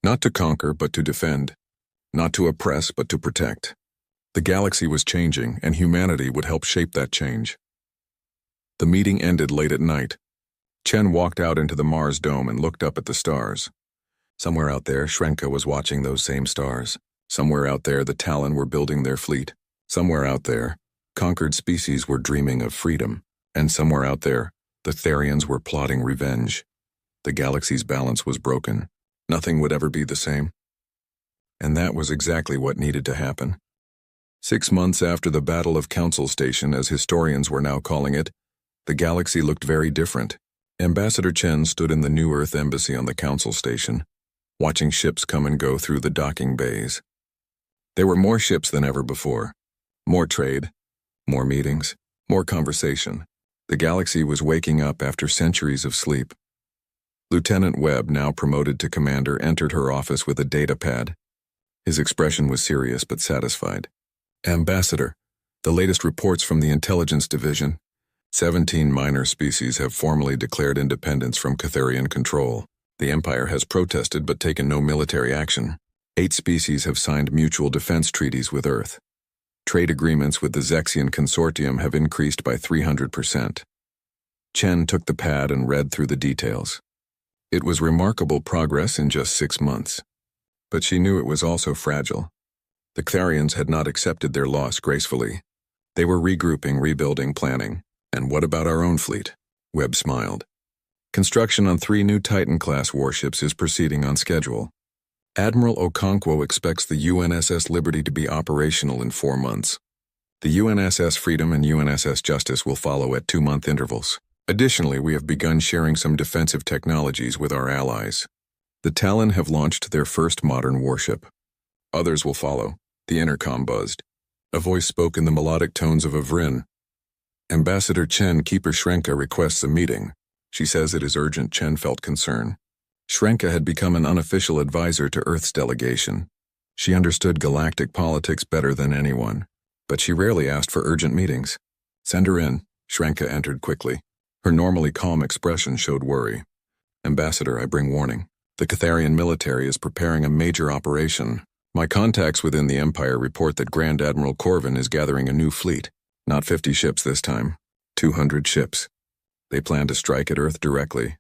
Not to conquer, but to defend. Not to oppress, but to protect. The galaxy was changing, and humanity would help shape that change. The meeting ended late at night. Chen walked out into the Mars dome and looked up at the stars. Somewhere out there, Shrenka was watching those same stars. Somewhere out there, the Talon were building their fleet. Somewhere out there, conquered species were dreaming of freedom. And somewhere out there, the Therians were plotting revenge. The galaxy's balance was broken. Nothing would ever be the same. And that was exactly what needed to happen. 6 months after the Battle of Council Station, as historians were now calling it, the galaxy looked very different. Ambassador Chen stood in the New Earth Embassy on the Council Station, watching ships come and go through the docking bays. There were more ships than ever before. More trade, more meetings, more conversation. The galaxy was waking up after centuries of sleep. Lieutenant Webb, now promoted to commander, entered her office with a data pad. His expression was serious but satisfied. Ambassador, the latest reports from the Intelligence Division. 17 minor species have formally declared independence from Catharian control. The Empire has protested but taken no military action. 8 species have signed mutual defense treaties with Earth. Trade agreements with the Zexian Consortium have increased by 300%. Chen took the pad and read through the details. It was remarkable progress in just 6 months. But she knew it was also fragile. The Catharians had not accepted their loss gracefully. They were regrouping, rebuilding, planning. And what about our own fleet? Webb smiled. Construction on 3 new Titan-class warships is proceeding on schedule. Admiral Okonkwo expects the UNSS Liberty to be operational in 4 months. The UNSS Freedom and UNSS Justice will follow at 2-month intervals. Additionally, we have begun sharing some defensive technologies with our allies. The Talon have launched their first modern warship. Others will follow. The intercom buzzed. A voice spoke in the melodic tones of a Vrin. Ambassador Chen, Keeper Shrenka requests a meeting. She says it is urgent. Chen felt concern. Shrenka had become an unofficial advisor to Earth's delegation. She understood galactic politics better than anyone, but she rarely asked for urgent meetings. Send her in. Shrenka entered quickly. Her normally calm expression showed worry. Ambassador, I bring warning. The Catharian military is preparing a major operation. My contacts within the Empire report that Grand Admiral Corvin is gathering a new fleet. Not 50 ships this time. 200 ships. They plan to strike at Earth directly.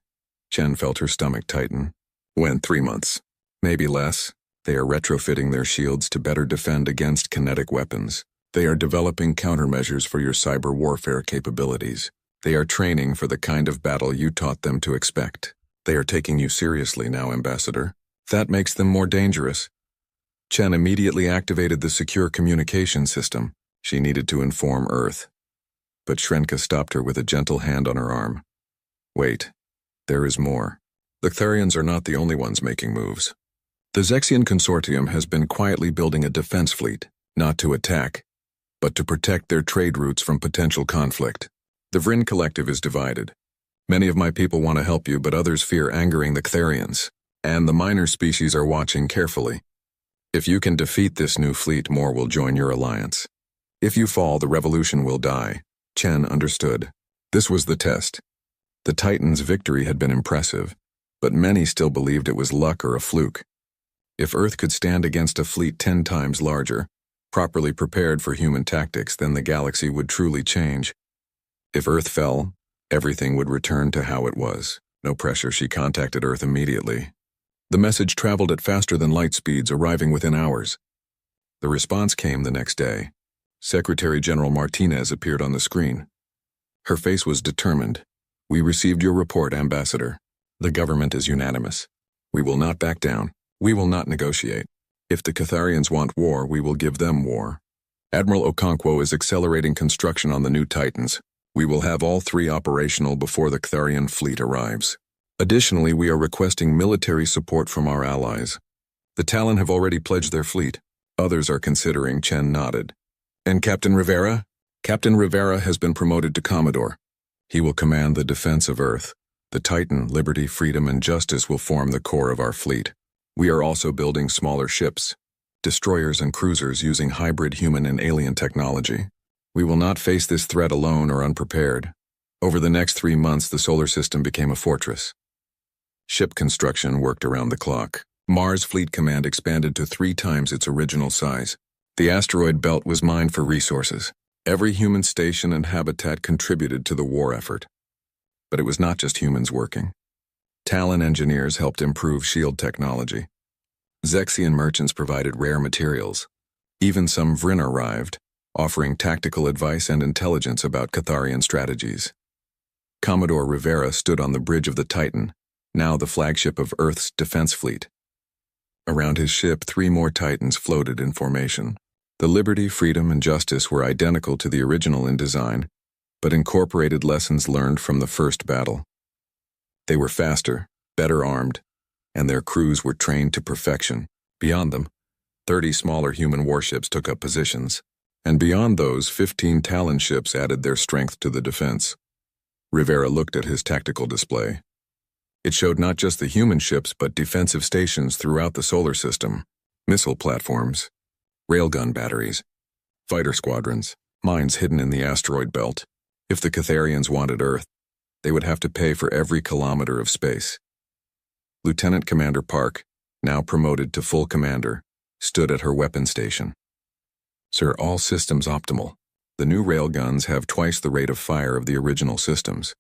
Chen felt her stomach tighten. When? 3 months. Maybe less. They are retrofitting their shields to better defend against kinetic weapons. They are developing countermeasures for your cyber warfare capabilities. They are training for the kind of battle you taught them to expect. They are taking you seriously now, Ambassador. That makes them more dangerous. Chen immediately activated the secure communication system. She needed to inform Earth. But Shrenka stopped her with a gentle hand on her arm. Wait. There is more. The Catharians are not the only ones making moves. The Zexian Consortium has been quietly building a defense fleet, not to attack, but to protect their trade routes from potential conflict. The Vrin Collective is divided. Many of my people want to help you, but others fear angering the Catharians, and the minor species are watching carefully. If you can defeat this new fleet, more will join your alliance. If you fall, the revolution will die. Chen understood. This was the test. The Titans' victory had been impressive, but many still believed it was luck or a fluke. If Earth could stand against a fleet 10 times larger, properly prepared for human tactics, then the galaxy would truly change. If Earth fell, everything would return to how it was. No pressure, she contacted Earth immediately. The message traveled at faster than light speeds, arriving within hours. The response came the next day. Secretary General Martinez appeared on the screen. Her face was determined. We received your report, Ambassador. The government is unanimous. We will not back down. We will not negotiate. If the Catharians want war, we will give them war. Admiral Okonkwo is accelerating construction on the new Titans. We will have all 3 operational before the Catharian fleet arrives. Additionally, we are requesting military support from our allies. The Talon have already pledged their fleet. Others are considering. Chen nodded. And Captain Rivera? Captain Rivera has been promoted to Commodore. He will command the defense of Earth. The Titan, Liberty, Freedom, and Justice will form the core of our fleet. We are also building smaller ships, destroyers and cruisers using hybrid human and alien technology. We will not face this threat alone or unprepared. Over the next 3 months, the solar system became a fortress. Ship construction worked around the clock. Mars Fleet Command expanded to 3 times its original size. The asteroid belt was mined for resources. Every human station and habitat contributed to the war effort. But it was not just humans working. Talon engineers helped improve shield technology. Zexian merchants provided rare materials. Even some Vrin arrived, offering tactical advice and intelligence about Catharian strategies. Commodore Rivera stood on the bridge of the Titan, now the flagship of Earth's defense fleet. Around his ship, 3 more Titans floated in formation. The Liberty, Freedom, and Justice were identical to the original in design, but incorporated lessons learned from the first battle. They were faster, better armed, and their crews were trained to perfection. Beyond them, 30 smaller human warships took up positions, and beyond those, 15 Talon ships added their strength to the defense. Rivera looked at his tactical display. It showed not just the human ships, but defensive stations throughout the solar system, missile platforms, railgun batteries, fighter squadrons, mines hidden in the asteroid belt. If the Catharians wanted Earth, they would have to pay for every kilometer of space. Lieutenant Commander Park, now promoted to full commander, stood at her weapon station. Sir, all systems optimal. The new railguns have twice the rate of fire of the original systems.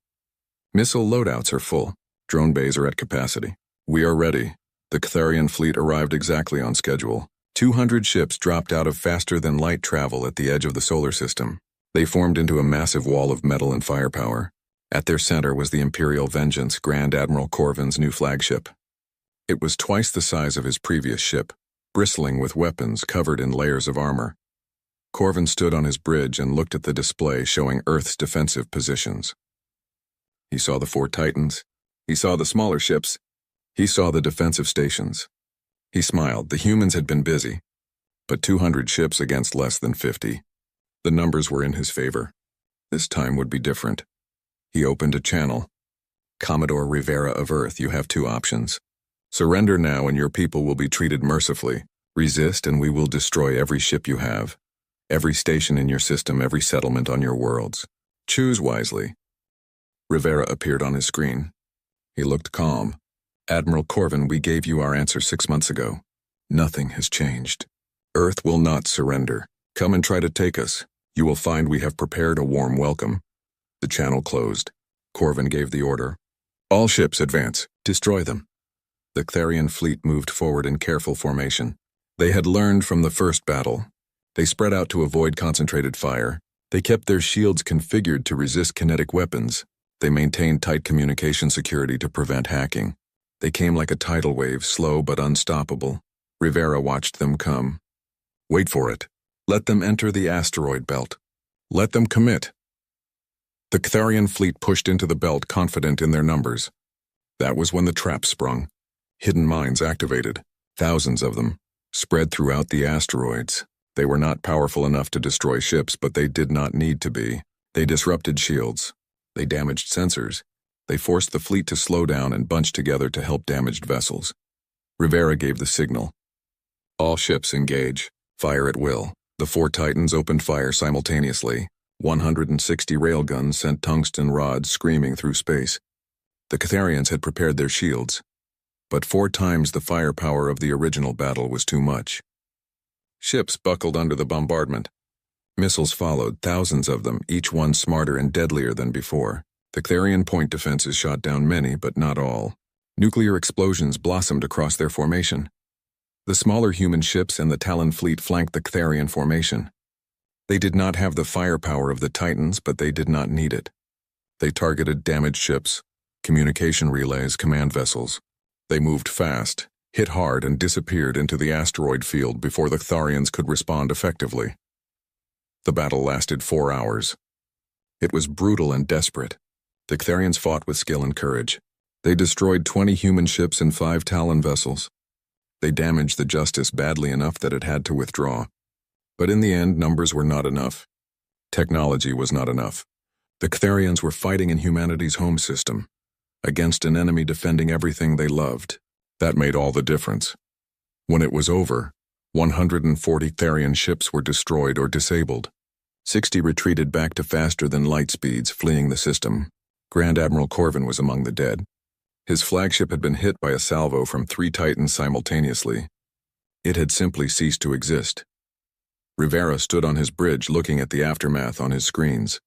Missile loadouts are full. Drone bays are at capacity. We are ready. The Catharian fleet arrived exactly on schedule. 200 ships dropped out of faster-than-light travel at the edge of the solar system. They formed into a massive wall of metal and firepower. At their center was the Imperial Vengeance, Grand Admiral Corvin's new flagship. It was twice the size of his previous ship, bristling with weapons covered in layers of armor. Corvin stood on his bridge and looked at the display showing Earth's defensive positions. He saw the 4 Titans. He saw the smaller ships. He saw the defensive stations. He smiled. The humans had been busy, but 200 ships against less than 50. The numbers were in his favor. This time would be different. He opened a channel. Commodore Rivera of Earth, you have 2 options. Surrender now and your people will be treated mercifully. Resist and we will destroy every ship you have. Every station in your system, every settlement on your worlds. Choose wisely. Rivera appeared on his screen. He looked calm. Admiral Corvin, we gave you our answer 6 months ago. Nothing has changed. Earth will not surrender. Come and try to take us. You will find we have prepared a warm welcome. The channel closed. Corvin gave the order. All ships advance. Destroy them. The Catharian fleet moved forward in careful formation. They had learned from the first battle. They spread out to avoid concentrated fire. They kept their shields configured to resist kinetic weapons. They maintained tight communication security to prevent hacking. They came like a tidal wave, slow but unstoppable. Rivera watched them come. Wait for it. Let them enter the asteroid belt. Let them commit. The Catharian fleet pushed into the belt, confident in their numbers. That was when the trap sprung. Hidden mines activated. Thousands of them, spread throughout the asteroids. They were not powerful enough to destroy ships, but they did not need to be. They disrupted shields. They damaged sensors. They forced the fleet to slow down and bunch together to help damaged vessels. Rivera gave the signal. All ships engage. Fire at will. The 4 Titans opened fire simultaneously. 160 railguns sent tungsten rods screaming through space. The Catharians had prepared their shields, but 4 times the firepower of the original battle was too much. Ships buckled under the bombardment. Missiles followed, thousands of them, each one smarter and deadlier than before. The Catharian point defenses shot down many, but not all. Nuclear explosions blossomed across their formation. The smaller human ships and the Talon fleet flanked the Catharian formation. They did not have the firepower of the Titans, but they did not need it. They targeted damaged ships, communication relays, command vessels. They moved fast, hit hard, and disappeared into the asteroid field before the Catharians could respond effectively. The battle lasted 4 hours. It was brutal and desperate. The Catharians fought with skill and courage. They destroyed 20 human ships and 5 Talon vessels. They damaged the Justice badly enough that it had to withdraw. But in the end, numbers were not enough. Technology was not enough. The Catharians were fighting in humanity's home system, against an enemy defending everything they loved. That made all the difference. When it was over, 140 Catharian ships were destroyed or disabled. 60 retreated back to faster-than-light speeds, fleeing the system. Grand Admiral Corvin was among the dead. His flagship had been hit by a salvo from 3 Titans simultaneously. It had simply ceased to exist. Rivera stood on his bridge looking at the aftermath on his screens.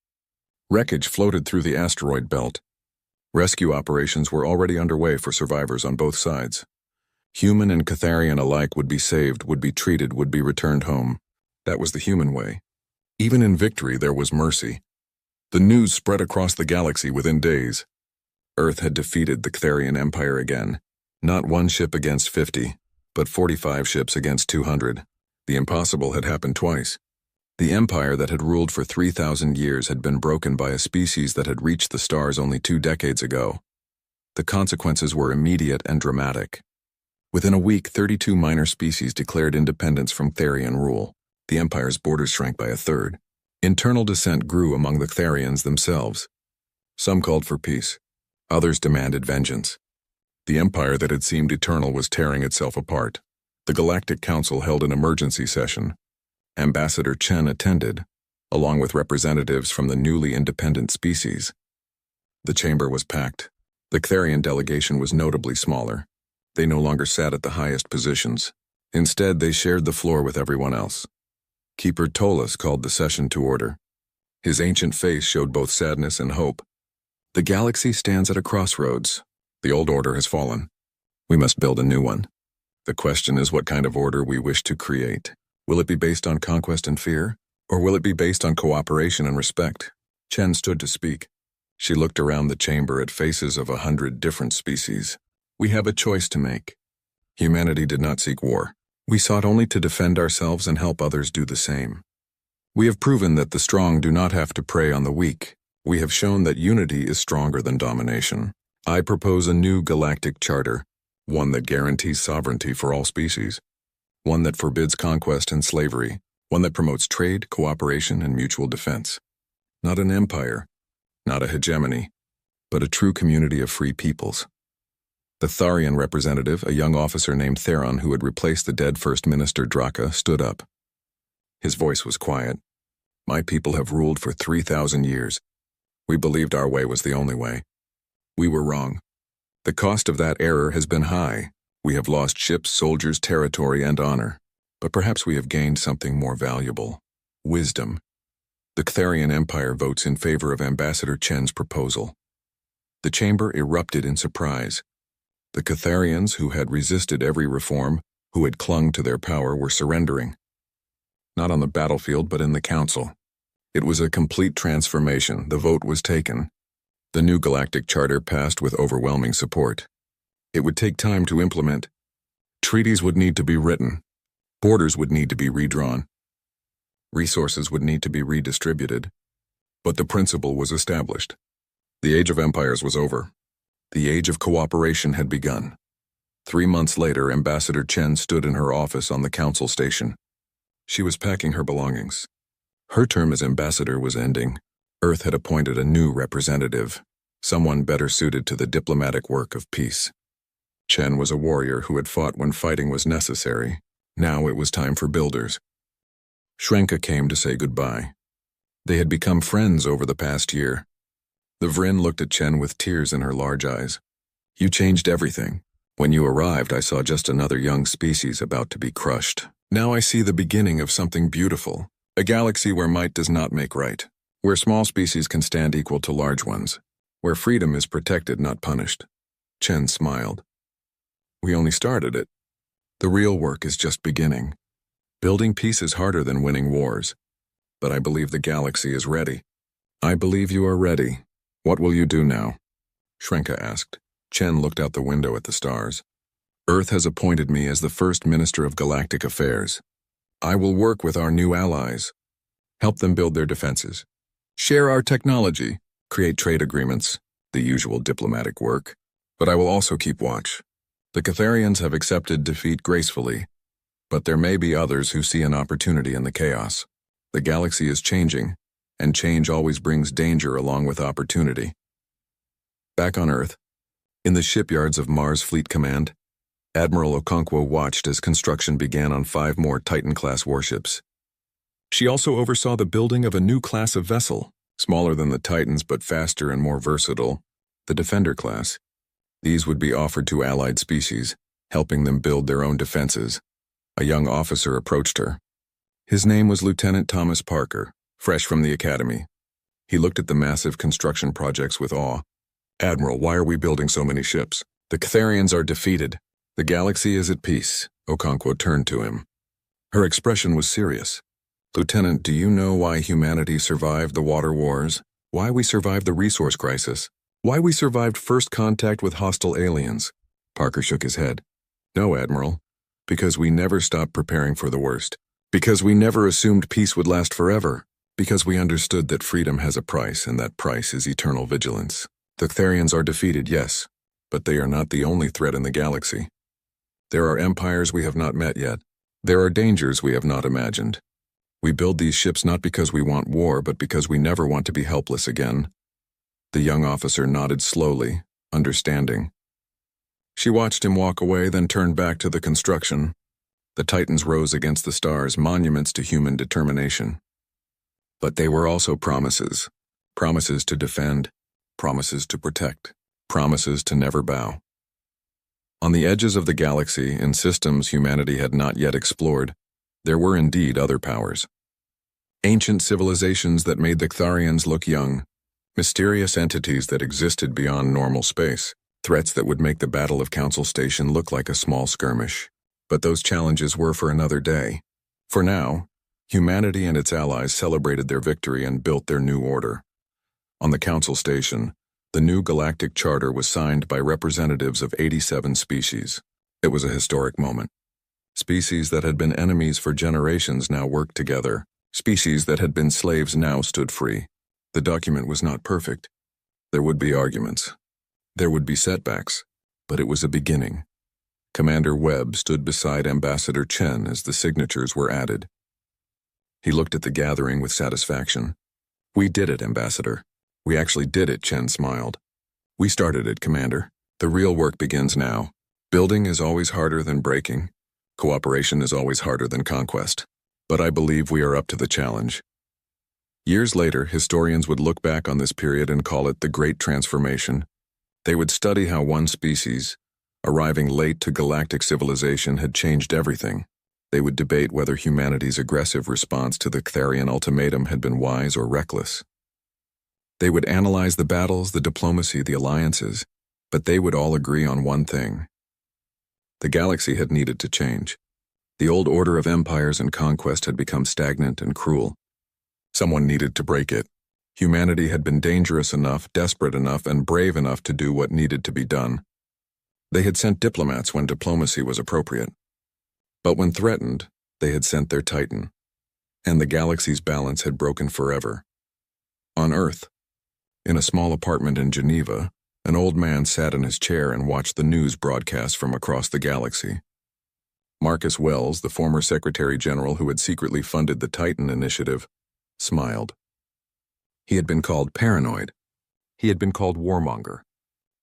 Wreckage floated through the asteroid belt. Rescue operations were already underway for survivors on both sides. Human and Catharian alike would be saved, would be treated, would be returned home. That was the human way. Even in victory, there was mercy. The news spread across the galaxy within days. Earth had defeated the Catharian Empire again. Not 1 ship against 50, but 45 ships against 200. The impossible had happened twice. The empire that had ruled for 3,000 years had been broken by a species that had reached the stars only 2 decades ago. The consequences were immediate and dramatic. Within a week, 32 minor species declared independence from Catharian rule. The empire's borders shrank by 1/3. Internal dissent grew among the Catharians themselves. Some called for peace. Others demanded vengeance. The empire that had seemed eternal was tearing itself apart. The Galactic Council held an emergency session. Ambassador Chen attended. along with representatives from the newly independent species. The chamber was packed. The Ctharian delegation was notably smaller. They no longer sat at the highest positions. Instead, they shared the floor with everyone else. Keeper Tolas called the session to order. His ancient face showed both sadness and hope. The galaxy stands at a crossroads. The old order has fallen. We must build a new one. The question is what kind of order we wish to create. Will it be based on conquest and fear? Or will it be based on cooperation and respect? Chen stood to speak. She looked around the chamber at faces of 100 different species. We have a choice to make. Humanity did not seek war. We sought only to defend ourselves and help others do the same. We have proven that the strong do not have to prey on the weak. We have shown that unity is stronger than domination. I propose a new galactic charter, one that guarantees sovereignty for all species, one that forbids conquest and slavery, one that promotes trade, cooperation, and mutual defense. Not an empire, not a hegemony, but a true community of free peoples. The Tharian representative, a young officer named Theron who had replaced the dead First Minister Draka, stood up. His voice was quiet. My people have ruled for 3,000 years. We believed our way was the only way. We were wrong. The cost of that error has been high. We have lost ships, soldiers, territory, and honor. But perhaps we have gained something more valuable: wisdom. The Ctharian Empire votes in favor of Ambassador Chen's proposal. The chamber erupted in surprise. The Catharians, who had resisted every reform, who had clung to their power, were surrendering. Not on the battlefield, but in the council. It was a complete transformation. The vote was taken. The new galactic charter passed with overwhelming support. It would take time to implement. Treaties would need to be written. Borders would need to be redrawn. Resources would need to be redistributed. But the principle was established. The age of empires was over. The age of cooperation had begun. 3 months later, Ambassador Chen stood in her office on the council station. She was packing her belongings. Her term as ambassador was ending. Earth had appointed a new representative, someone better suited to the diplomatic work of peace. Chen was a warrior who had fought when fighting was necessary. Now it was time for builders. Shrenka came to say goodbye. They had become friends over the past year. The Vryn looked at Chen with tears in her large eyes. You changed everything. When you arrived, I saw just another young species about to be crushed. Now I see the beginning of something beautiful, a galaxy where might does not make right, where small species can stand equal to large ones, where freedom is protected, not punished. Chen smiled. We only started it. The real work is just beginning. Building peace is harder than winning wars. But I believe the galaxy is ready. I believe you are ready. What will you do now? Shrenka asked. Chen looked out the window at the stars. Earth has appointed me as the first Minister of Galactic Affairs. I will work with our new allies, help them build their defenses, share our technology, create trade agreements, the usual diplomatic work. But I will also keep watch. The Catharians have accepted defeat gracefully, but there may be others who see an opportunity in the chaos. The galaxy is changing, and change always brings danger along with opportunity. Back on Earth, in the shipyards of Mars Fleet Command, Admiral Okonkwo watched as construction began on 5 more Titan-class warships. She also oversaw the building of a new class of vessel, smaller than the Titans but faster and more versatile, the Defender class. These would be offered to allied species, helping them build their own defenses. A young officer approached her. His name was Lieutenant Thomas Parker, fresh from the academy. He looked at the massive construction projects with awe. Admiral, why are we building so many ships? The Catharians are defeated. The galaxy is at peace. Okonkwo turned to him. Her expression was serious. Lieutenant, do you know why humanity survived the water wars? Why we survived the resource crisis? Why we survived first contact with hostile aliens? Parker shook his head. No, Admiral. Because we never stopped preparing for the worst. Because we never assumed peace would last forever. Because we understood that freedom has a price, and that price is eternal vigilance. The Ctharians are defeated, yes, but they are not the only threat in the galaxy. There are empires we have not met yet. There are dangers we have not imagined. We build these ships not because we want war, but because we never want to be helpless again. The young officer nodded slowly, understanding. She watched him walk away, then turned back to the construction. The Titans rose against the stars, monuments to human determination. But they were also promises. Promises to defend, promises to protect, promises to never bow. On the edges of the galaxy, in systems humanity had not yet explored, there were indeed other powers. Ancient civilizations that made the Ctharians look young, mysterious entities that existed beyond normal space, threats that would make the Battle of Council Station look like a small skirmish. But those challenges were for another day. For now, humanity and its allies celebrated their victory and built their new order. On the Council Station, the new galactic charter was signed by representatives of 87 species. It was a historic moment. Species that had been enemies for generations now worked together. Species that had been slaves now stood free. The document was not perfect. There would be arguments. There would be setbacks, but it was a beginning. Commander Webb stood beside Ambassador Chen as the signatures were added. He looked at the gathering with satisfaction. "We did it, Ambassador. We actually did it," Chen smiled. "We started it, Commander. The real work begins now. Building is always harder than breaking. Cooperation is always harder than conquest. But I believe we are up to the challenge." Years later, historians would look back on this period and call it the Great Transformation. They would study how one species, arriving late to galactic civilization, had changed everything. They would debate whether humanity's aggressive response to the Ctharian ultimatum had been wise or reckless. They would analyze the battles, the diplomacy, the alliances, but they would all agree on one thing. The galaxy had needed to change. The old order of empires and conquest had become stagnant and cruel. Someone needed to break it. Humanity had been dangerous enough, desperate enough, and brave enough to do what needed to be done. They had sent diplomats when diplomacy was appropriate. But when threatened, they had sent their Titan. And the galaxy's balance had broken forever. On Earth, in a small apartment in Geneva, an old man sat in his chair and watched the news broadcast from across the galaxy. Marcus Wells, the former Secretary General who had secretly funded the Titan initiative, smiled. He had been called paranoid. He had been called warmonger.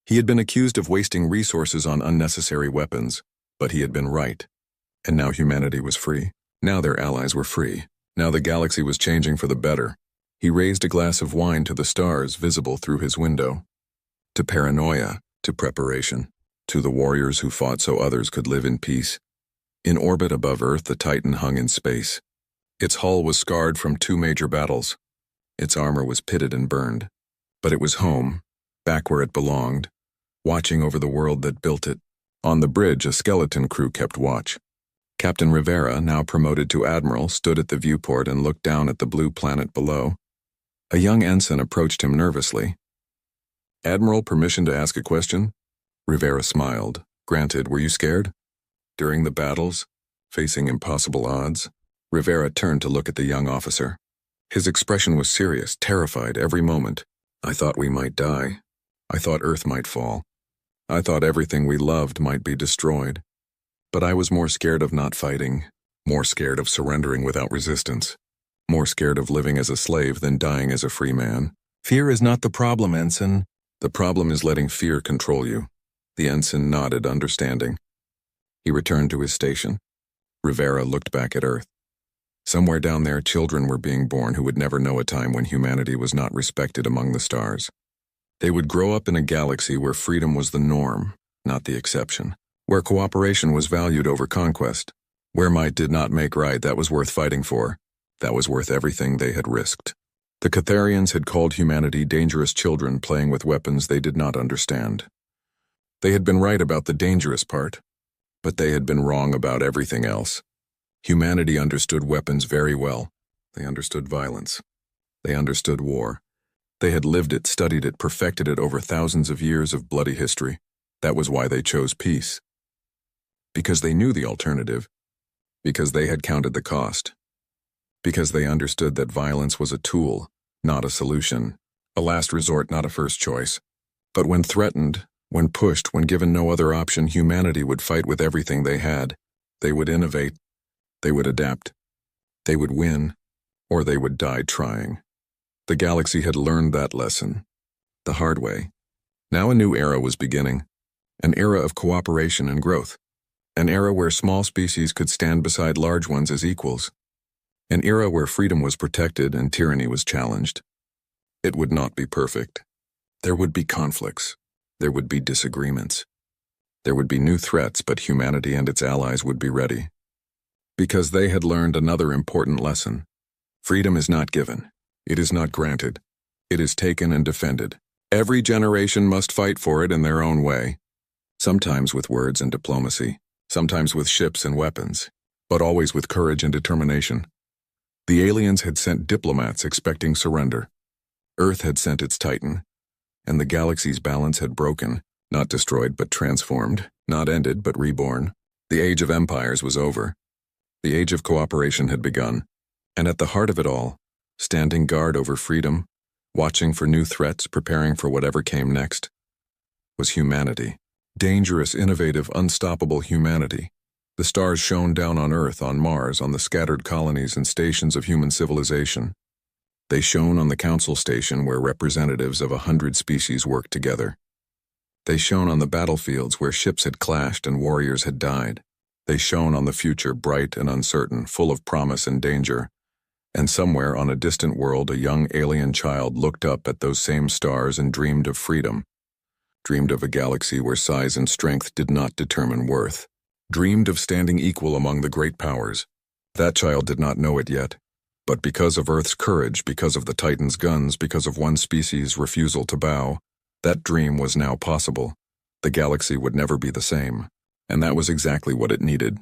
He had been accused of wasting resources on unnecessary weapons, but he had been right. And now humanity was free. Now their allies were free. Now the galaxy was changing for the better. He raised a glass of wine to the stars visible through his window. To paranoia, to preparation, to the warriors who fought so others could live in peace. In orbit above Earth, the Titan hung in space. Its hull was scarred from 2 major battles. Its armor was pitted and burned. But it was home, back where it belonged, watching over the world that built it. On the bridge, a skeleton crew kept watch. Captain Rivera, now promoted to admiral, stood at the viewport and looked down at the blue planet below. A young ensign approached him nervously. "Admiral, permission to ask a question?" Rivera smiled. "Granted. Were you scared? During the battles, facing impossible odds?" Rivera turned to look at the young officer. His expression was serious, terrified every moment. "I thought we might die. I thought Earth might fall. I thought everything we loved might be destroyed. But I was more scared of not fighting, more scared of surrendering without resistance, more scared of living as a slave than dying as a free man." "Fear is not the problem, Ensign." "The problem is letting fear control you." The ensign nodded, understanding. He returned to his station. Rivera looked back at Earth. Somewhere down there, children were being born who would never know a time when humanity was not respected among the stars. They would grow up in a galaxy where freedom was the norm, not the exception, where cooperation was valued over conquest, where might did not make right. That was worth fighting for. That was worth everything they had risked. The Ctharians had called humanity dangerous children playing with weapons they did not understand. They had been right about the dangerous part, but they had been wrong about everything else. Humanity understood weapons very well. They understood violence. They understood war. They had lived it, studied it, perfected it over thousands of years of bloody history. That was why they chose peace. Because they knew the alternative. Because they had counted the cost. Because they understood that violence was a tool, not a solution, a last resort, not a first choice. But when threatened, when pushed, when given no other option, humanity would fight with everything they had. They would innovate. They would adapt. They would win, or they would die trying. The galaxy had learned that lesson, the hard way. Now a new era was beginning, an era of cooperation and growth, an era where small species could stand beside large ones as equals. An era where freedom was protected and tyranny was challenged. It would not be perfect. There would be conflicts. There would be disagreements. There would be new threats, but humanity and its allies would be ready. Because they had learned another important lesson. Freedom is not given. It is not granted. It is taken and defended. Every generation must fight for it in their own way. Sometimes with words and diplomacy, sometimes with ships and weapons, but always with courage and determination. The aliens had sent diplomats expecting surrender. Earth had sent its Titan, and the galaxy's balance had broken, not destroyed but transformed, not ended but reborn. The age of empires was over. The age of cooperation had begun, and at the heart of it all, standing guard over freedom, watching for new threats, preparing for whatever came next, was humanity. Dangerous, innovative, unstoppable humanity. The stars shone down on Earth, on Mars, on the scattered colonies and stations of human civilization. They shone on the council station where representatives of 100 species worked together. They shone on the battlefields where ships had clashed and warriors had died. They shone on the future, bright and uncertain, full of promise and danger. And somewhere on a distant world, a young alien child looked up at those same stars and dreamed of freedom. Dreamed of a galaxy where size and strength did not determine worth. Dreamed of standing equal among the great powers. That child did not know it yet. But because of Earth's courage, because of the Titan's guns, because of one species' refusal to bow, that dream was now possible. The galaxy would never be the same. And that was exactly what it needed.